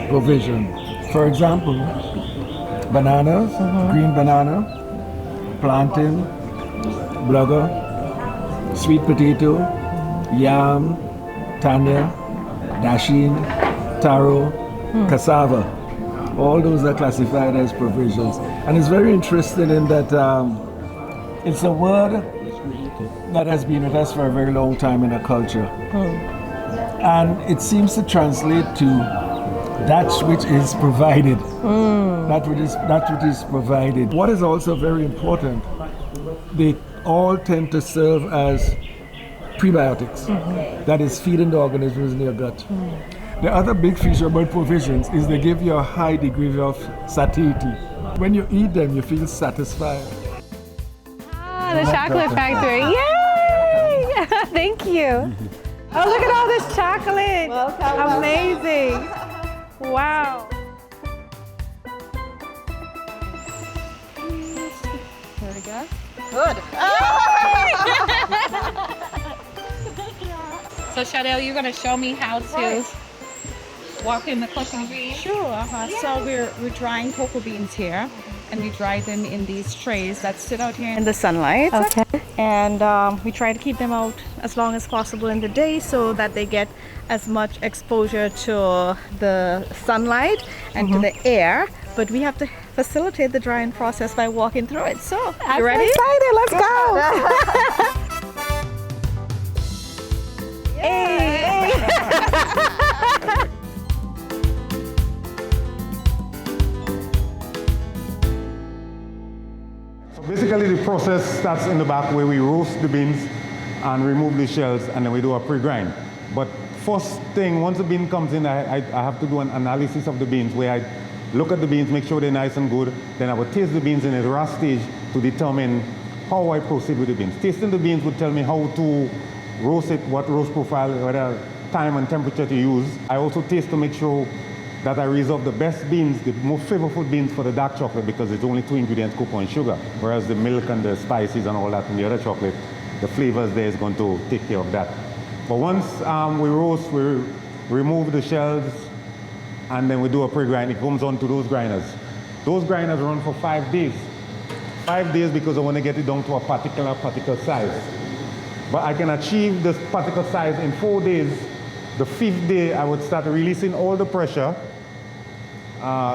provision. For example, bananas, green banana, plantain, blugger, sweet potato, yam, tanya, dasheen, taro, cassava. All those are classified as provisions. And it's very interesting in that it's a word that has been with us for a very long time in our culture. And it seems to translate to that which is provided. That which is provided. What is also very important, they all tend to serve as prebiotics. That is feeding the organisms in your gut. The other big feature about provisions is they give you a high degree of satiety. When you eat them, you feel satisfied. Ah, the chocolate factory. Yay! Thank you. Oh, look at all this chocolate. Welcome. Amazing. Wow. There we go. Good. So So Chanel, you're gonna show me how to walk in the cocoa beans? Sure. So we're drying cocoa beans here, and we dry them in these trays that sit out here in the sunlight. Okay. And we try to keep them out as long as possible in the day so that they get as much exposure to the sunlight and to the air. But we have to facilitate the drying process by walking through it. So, you ready? Excited. Let's go. Hey. So basically the process starts in the back where we roast the beans and remove the shells, and then we do a pre-grind. But first thing, once the bean comes in, I have to do an analysis of the beans where I look at the beans, make sure they're nice and good. Then I will taste the beans in a raw stage to determine how I proceed with the beans. Tasting the beans would tell me how to roast it, what roast profile, whether time and temperature to use. I also taste to make sure that I reserve the best beans, the most flavorful beans for the dark chocolate, because it's only 2 ingredients, cocoa and sugar. Whereas the milk and the spices and all that in the other chocolate, the flavors there is going to take care of that. But once we roast, we remove the shells, and then we do a pre-grind. It comes on to those grinders. Those grinders run for 5 days. 5 days because I want to get it down to a particular size. But I can achieve this particular size in 4 days. The 5th day, I would start releasing all the pressure.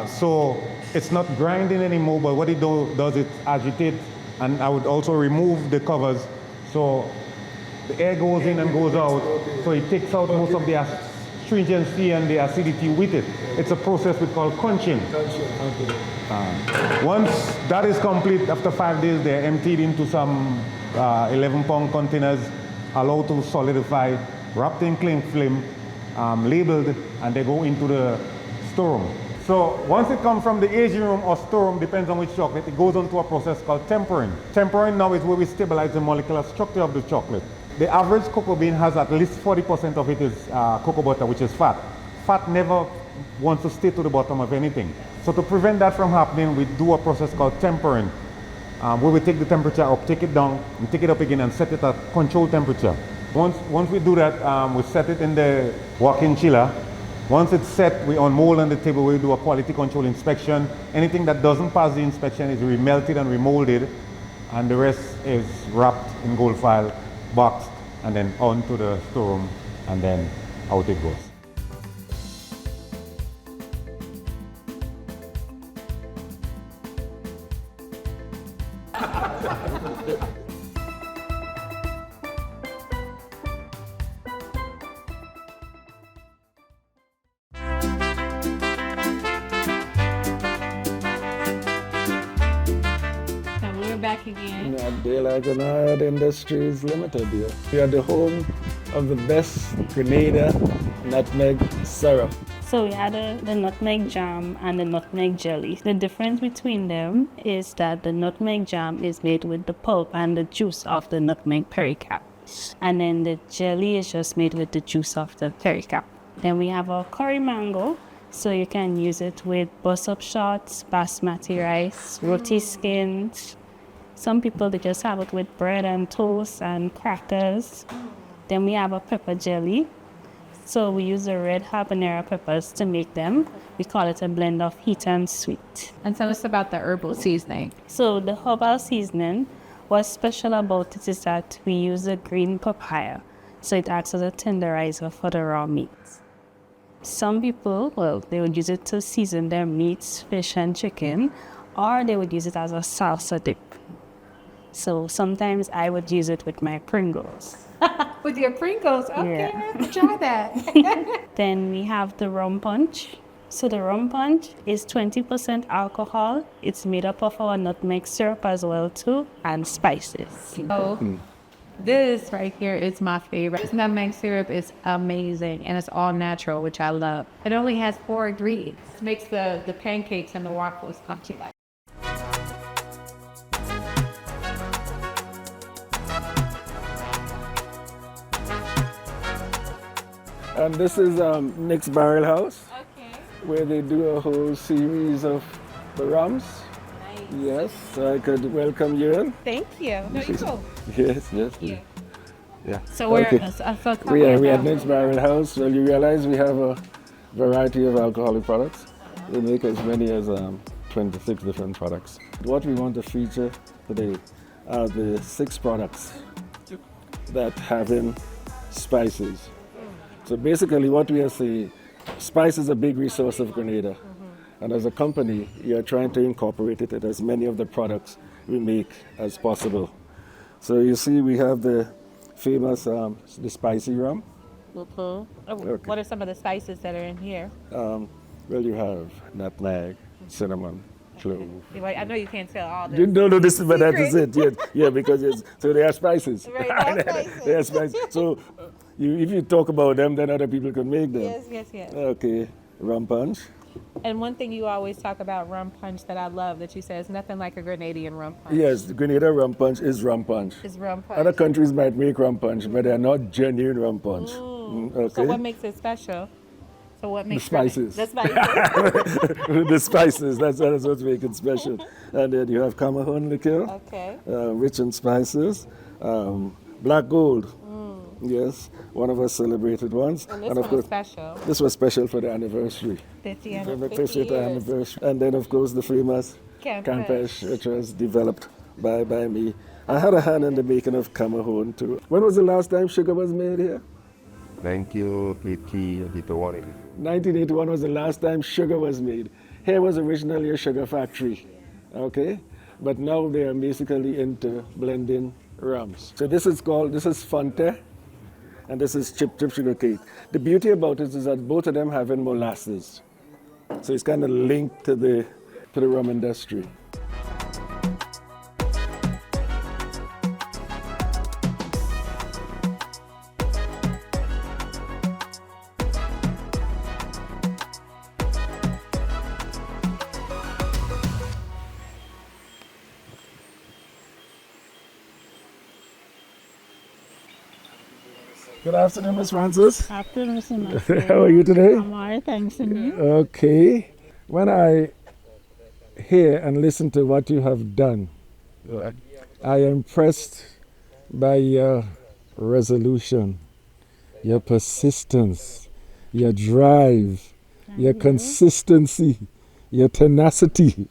So it's not grinding anymore, but what it does, it agitates, and I would also remove the covers. So the air goes in and goes out, so it takes out most of the astringency and the acidity with it. It's a process we call conching. Once that is complete, after 5 days, they're emptied into some 11-pound containers, allowed to solidify, wrapped in cling film, labeled, and they go into the storeroom. So once it comes from the aging room or storeroom, depends on which chocolate, it goes on to a process called tempering. Tempering now is where we stabilize the molecular structure of the chocolate. The average cocoa bean has at least 40% of it is cocoa butter, which is fat. Fat never wants to stay to the bottom of anything. So to prevent that from happening, we do a process called tempering, where we take the temperature up, take it down, and take it up again and set it at controlled temperature. Once we do that, we set it in the walk-in chiller. Once it's set, we unmold on the table, we do a quality control inspection. Anything that doesn't pass the inspection is remelted and remolded, and the rest is wrapped in gold foil, boxed, and then on to the storeroom, and then out it goes. Back again. Daylight and Art Industries Limited here. We are the home of the best Grenada nutmeg syrup. So we had the nutmeg jam and the nutmeg jelly. The difference between them is that the nutmeg jam is made with the pulp and the juice of the nutmeg pericarp. And then the jelly is just made with the juice of the pericarp. Then we have our curry mango. So you can use it with bus-up shots, basmati rice, roti skins. Some people, they just have it with bread and toast and crackers. Then we have a pepper jelly. So we use the red habanero peppers to make them. We call it a blend of heat and sweet. And tell us about the herbal seasoning. So the herbal seasoning, what's special about it is that we use a green papaya. So it acts as a tenderizer for the raw meats. Some people, well, they would use it to season their meats, fish and chicken, or they would use it as a salsa dip. So sometimes I would use it with my Pringles. With your Pringles? Okay, Yeah. try that. Then we have the rum punch. So the rum punch is 20% alcohol. It's made up of our nutmeg syrup as well too, and spices. Oh, this right here is my favorite. This nutmeg syrup is amazing, and it's all natural, which I love. It only has 4 ingredients. It makes the pancakes and the waffles come to life. And this is Nick's Barrel House, where they do a whole series of rums. Nice. Yes, so I could welcome you in. Thank you. No, you go. Yes, yes. Yeah. Yeah. So we're Okay. so tell me We are about- at Next Barrel House. Well, you realize we have a variety of alcoholic products. We make as many as 26 different products. What we want to feature today are the 6 products that have in spices. So basically what we are saying, spice is a big resource of Grenada. And as a company, we are trying to incorporate it in as many of the products we make as possible. So you see we have the famous the spicy rum. What are some of the spices that are in here? Well, you have nutmeg, cinnamon, clove. I know you can't tell all this. No, this is, but that is Secret. it. Yeah, because so they are spices. Right, all spices. They are spices. So if you talk about them, then other people can make them. Yes. Okay, rum punch. And one thing you always talk about rum punch that I love that you say is nothing like a Grenadian rum punch. Yes, the Grenada rum punch is rum punch. Is rum punch. Other countries might make rum punch, but they are not genuine rum punch. Okay. So what makes it special? So what makes spices. The spices. The spices, that's what makes it special. And then you have Cameroon liqueur, Okay. rich in spices. Black gold, yes, one of our celebrated ones. And this of one course, is special. this was special for the anniversary. 50 The years. 50th anniversary. And then, of course, the famous Campeche. Campeche, which was developed by me. I had a hand in the making of Cameroon, too. When was the last time sugar was made here? 1981. 1981 was the last time sugar was made. Here was originally a sugar factory, okay? But now they are basically into blending rums. So this is Fonte, and this is chip sugar cake. The beauty about it is that both of them have in molasses. So it's kind of linked to the rum industry. Good afternoon, Miss Francis. Afternoon, Mr. Marcelle. How are you today? I'm all right, thanks, and you? Okay. When I hear and listen to what you have done, I am impressed by your resolution, your persistence, your drive, your consistency, your tenacity.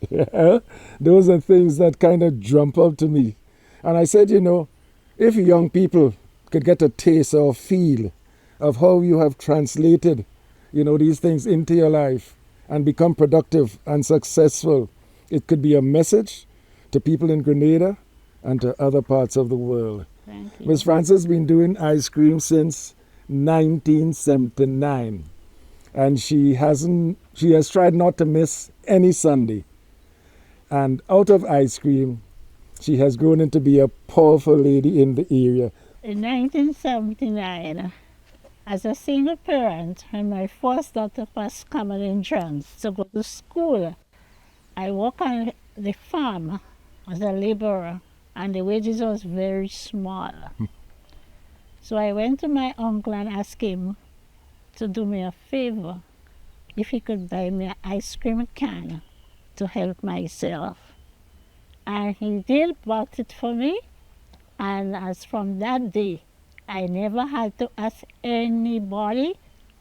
Those are things that kind of jump up to me. And I said, if young people could get a taste or feel of how you have translated, these things into your life and become productive and successful, it could be a message to people in Grenada and to other parts of the world. Thank you. Miss Francis has been doing ice cream since 1979, and she has tried not to miss any Sunday. And out of ice cream, she has grown into be a powerful lady in the area. In 1979, as a single parent, when my first daughter was coming in trans to go to school, I worked on the farm as a laborer, and the wages was very small. So I went to my uncle and asked him to do me a favor, if he could buy me an ice cream can to help myself. And he did, bought it for me. And as from that day, I never had to ask anybody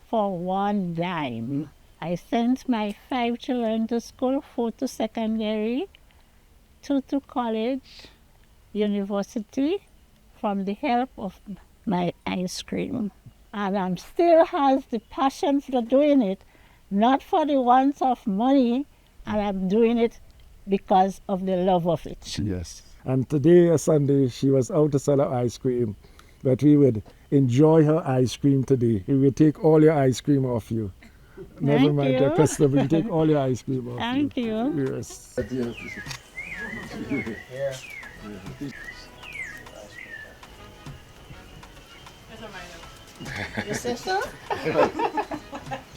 for one dime. I sent my 5 children to school, 4 to secondary, 2 to college, university, from the help of my ice cream. And I'm still has the passion for doing it, not for the want of money, and I'm doing it because of the love of it. Yes. And today, a Sunday, she was out to sell her ice cream, but we would enjoy her ice cream today. We would take all your ice cream off you. Never Thank mind you. your customer, we take all your ice cream off Thank you. Yes. Your sister?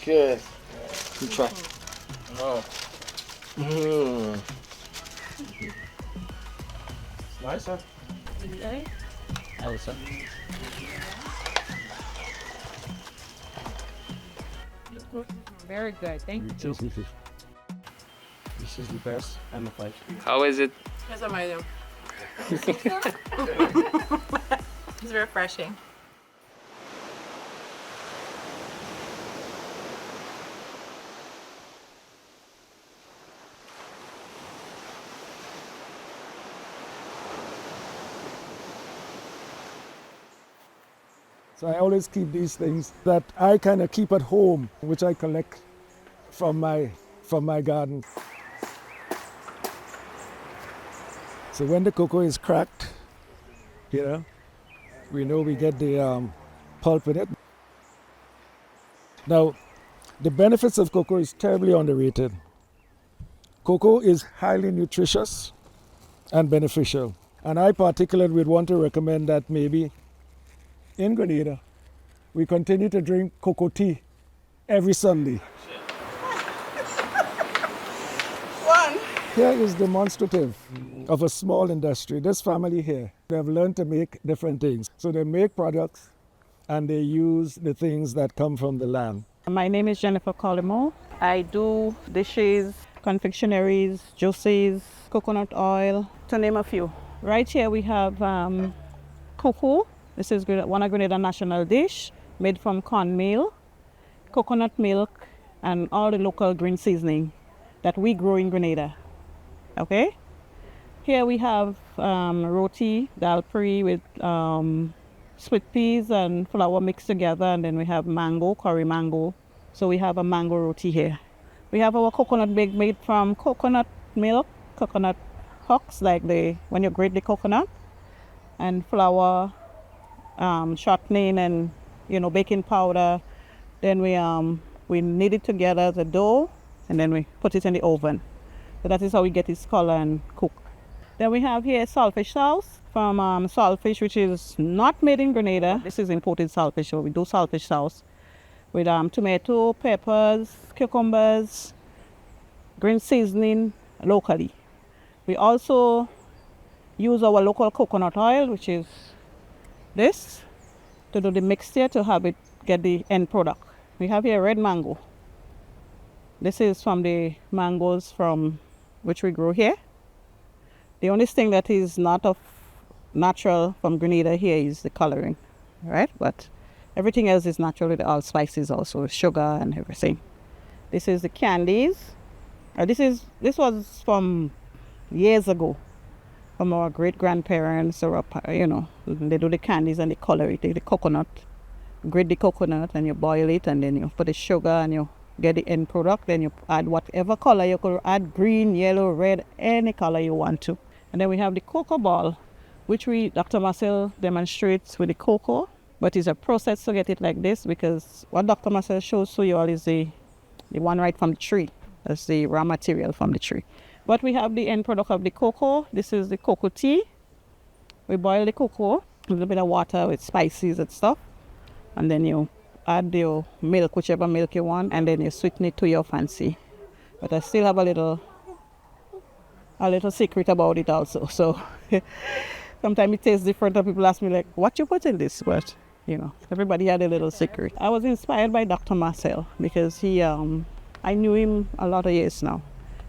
Good. Good try. Oh. Nice, huh? Elsa. Very good. Thank you. This is the best and the fight. How is it? It's amazing. It's refreshing. So I always keep these things that I kind of keep at home, which I collect from my garden. So when the cocoa is cracked, we know we get the pulp in it. Now, the benefits of cocoa is terribly underrated. Cocoa is highly nutritious and beneficial. And I particularly would want to recommend that maybe in Grenada, we continue to drink cocoa tea every Sunday. Here is demonstrative of a small industry. This family here, they have learned to make different things. So they make products and they use the things that come from the land. My name is Jennifer Collimo. I do dishes, confectionaries, juices, coconut oil, to name a few. Right here we have cocoa. This is one of Grenada national dish made from cornmeal, coconut milk, and all the local green seasoning that we grow in Grenada. Okay? Here we have roti, dal puri with sweet peas and flour mixed together, and then we have mango, curry mango. So we have a mango roti here. We have our coconut bake made from coconut milk, coconut husks, like when you grate the coconut, and flour, shortening, and baking powder. Then we knead it together as a dough, and then we put it in the oven. So that is how we get its color and cook. Then we have here saltfish sauce from saltfish, which is not made in Grenada. This is imported saltfish, so we do saltfish sauce with tomato, peppers, cucumbers, green seasoning locally. We also use our local coconut oil, which is this, to do the mixture to have it get the end product. We have here red mango. This is from the mangoes from which we grow here. The only thing that is not of natural from Grenada here is the coloring, right? But everything else is natural with all spices, also sugar and everything. This is the candies. This was from years ago, from our great grandparents, or they do the candies and they color it. The coconut, grate the coconut and you boil it, and then you put the sugar and you get the end product. Then you add whatever color. You could add green, yellow, red, any color you want to. And then we have the cocoa ball, which Dr. Marcelle demonstrates with the cocoa, but it's a process to get it like this, because what Dr. Marcelle shows to you all is the one right from the tree. That's the raw material from the tree. But we have the end product of the cocoa. This is the cocoa tea. We boil the cocoa with a little bit of water with spices and stuff, and then you add your milk, whichever milk you want, and then you sweeten it to your fancy. But I still have a little secret about it also. So sometimes it tastes different, and people ask me like, what you put in this? But everybody had a little secret. I was inspired by Dr. Marcelle because I knew him a lot of years now,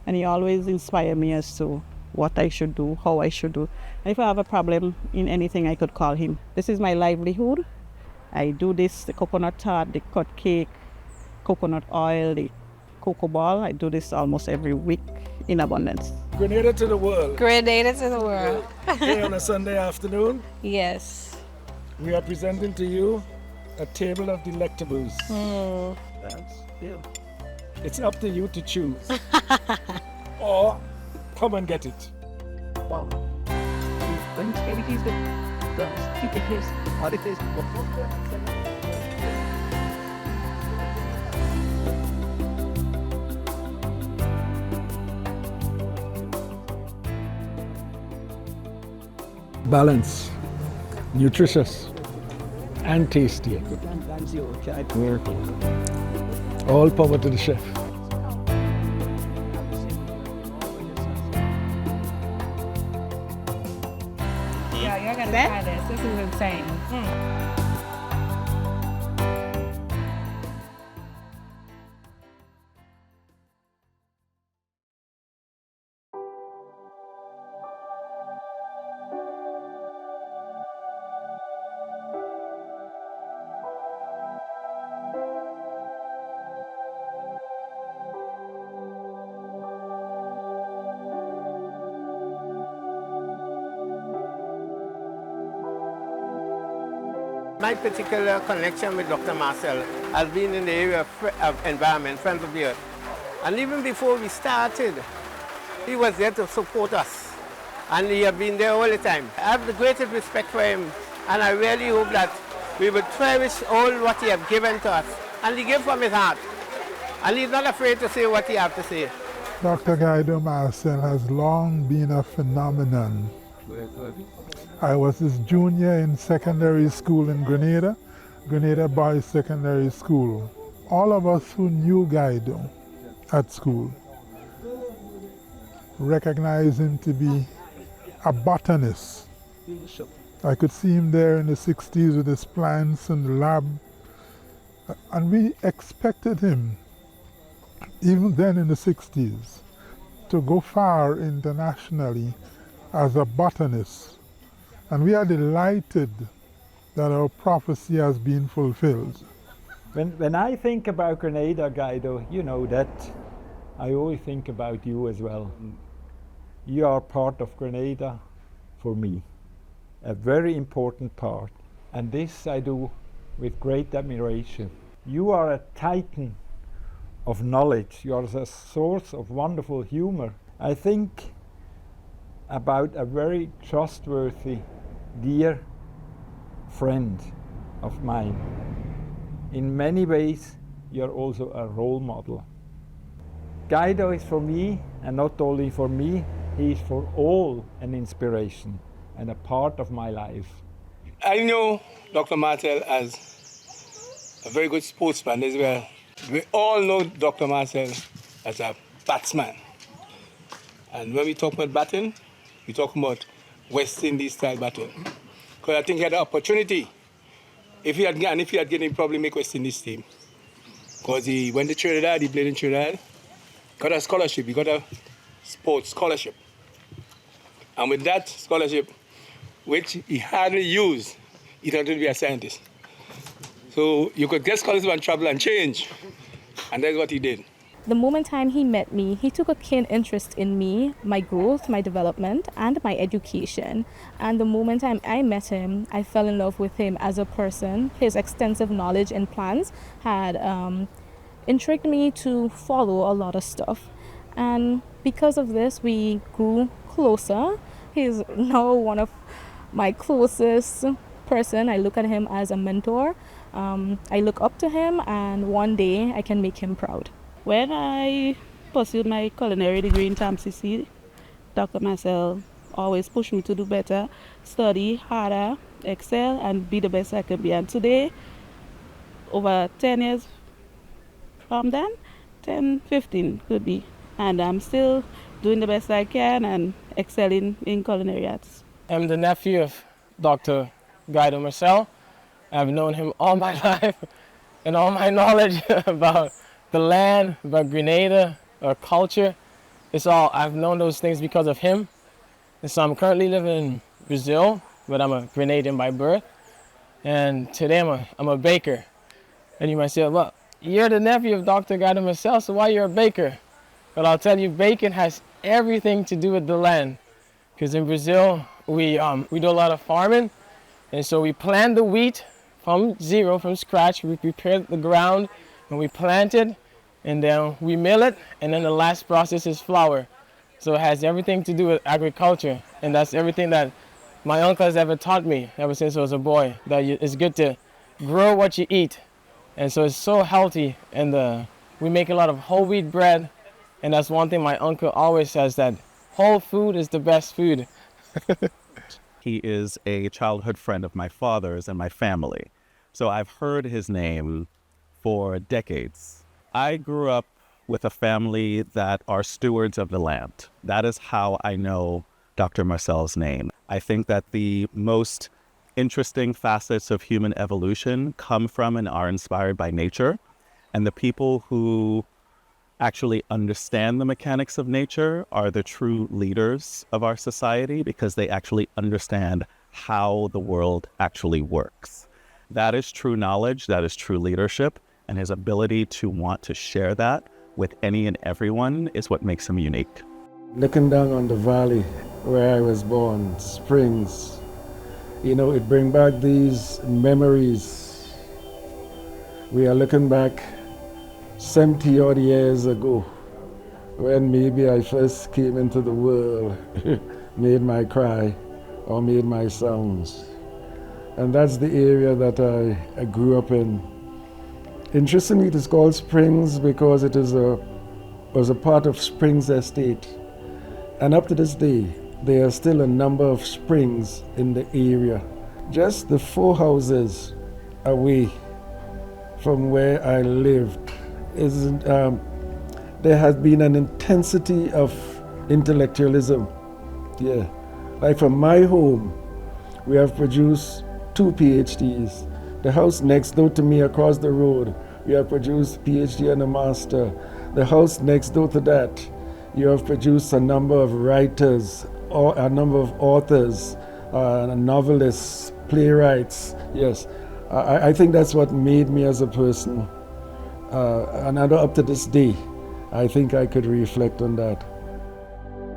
and he always inspired me as to what I should do, how I should do. And if I have a problem in anything, I could call him. This is my livelihood. I do this, the coconut tart, the cut cake, coconut oil, the cocoa ball. I do this almost every week in abundance. Grenada to the world. Grenada to the world. Here on a Sunday afternoon, Yes. we are presenting to you a table of delectables. It's up to you to choose. Or come and get it. Wow. Balance, nutritious, and tasty. All power to the chef. Yeah, you're gonna try this. This is insane. My particular connection with Dr. Marcelle has been in the area of environment, Friends of the Earth. And even before we started, he was there to support us. And he has been there all the time. I have the greatest respect for him, and I really hope that we will cherish all what he has given to us. And he gave from his heart. And he's not afraid to say what he has to say. Dr. Guido Marcelle has long been a phenomenon. I was his junior in secondary school in Grenada, Grenada Boys Secondary School. All of us who knew Guido at school recognized him to be a botanist. I could see him there in the 60s with his plants in the lab, and we expected him, even then in the 60s, to go far internationally as a botanist. And we are delighted that our prophecy has been fulfilled. When I think about Grenada, Guido, you know that I always think about you as well. You are part of Grenada for me, a very important part. And this I do with great admiration. You are a titan of knowledge. You are a source of wonderful humor. I think about a very trustworthy, dear friend of mine. In many ways, you're also a role model. Guido is for me, and not only for me, he is for all an inspiration and a part of my life. I know Dr. Marcelle as a very good sportsman as well. We all know Dr. Marcelle as a batsman. And when we talk about batting, we talk about West Indies style batting. Because I think he had the opportunity. If he had given, he probably make West Indies team. Because he went to Trinidad, he played in Trinidad, got a scholarship, he got a sports scholarship. And with that scholarship, which he hardly used, he turned to be a scientist. So you could get scholarship and travel and change. And that's what he did. The moment time he met me, he took a keen interest in me, my growth, my development, and my education. And the moment time I met him, I fell in love with him as a person. His extensive knowledge and plans had intrigued me to follow a lot of stuff. And because of this, we grew closer. He's now one of my closest person. I look at him as a mentor. I look up to him, and one day I can make him proud. When I pursued my culinary degree in TAMCC, Dr. Marcelle always pushed me to do better, study harder, excel, and be the best I can be. And today, over 10 years from then, 10, 15 could be, and I'm still doing the best I can and excelling in culinary arts. I'm the nephew of Dr. Guido Marcelle. I've known him all my life, and all my knowledge about the land, about Grenada, or culture, I've known those things because of him. And so I'm currently living in Brazil, but I'm a Grenadian by birth. And today I'm a baker. And you might say, well, you're the nephew of Dr. Guido Marcelle, so why you're a baker? But I'll tell you, bacon has everything to do with the land. Because in Brazil, we do a lot of farming. And so we plant the wheat from zero, from scratch. We prepare the ground, and we plant it, and then we mill it, and then the last process is flour. So it has everything to do with agriculture, and that's everything that my uncle has ever taught me ever since I was a boy, that it's good to grow what you eat. And so it's so healthy, and we make a lot of whole wheat bread, and that's one thing my uncle always says, that whole food is the best food. He is a childhood friend of my father's and my family, so I've heard his name for decades. I grew up with a family that are stewards of the land. That is how I know Dr. Marcelle's name. I think that the most interesting facets of human evolution come from and are inspired by nature. And the people who actually understand the mechanics of nature are the true leaders of our society, because they actually understand how the world actually works. That is true knowledge, that is true leadership. And his ability to want to share that with any and everyone is what makes him unique. Looking down on the valley where I was born, springs, You know, it brings back these memories. We are looking back 70 odd years ago when maybe I first came into the world, made my cry or made my sounds. And that's the area that I grew up in. Interestingly, it is called Springs because it is was a part of Springs Estate. And up to this day, there are still a number of springs in the area. Just the 4 houses away from where I lived, there has been an intensity of intellectualism. Yeah. Like from my home, we have produced 2 PhDs. The house next door to me across the road, we have produced PhD and a master. The house next door to that, you have produced a number of writers, or a number of authors, novelists, playwrights. Yes, I think that's what made me as a person. And up to this day, I think I could reflect on that.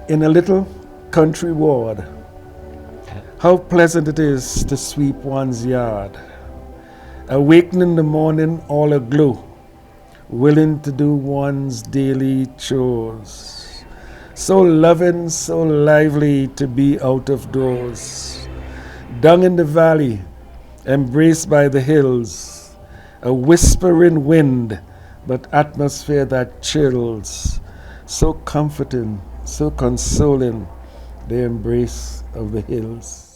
In a little country ward, how pleasant it is to sweep one's yard. Awaken in the morning all aglow, willing to do one's daily chores. So loving, so lively to be out of doors. Down in the valley, embraced by the hills, a whispering wind, but atmosphere that chills. So comforting, so consoling, the embrace of the hills.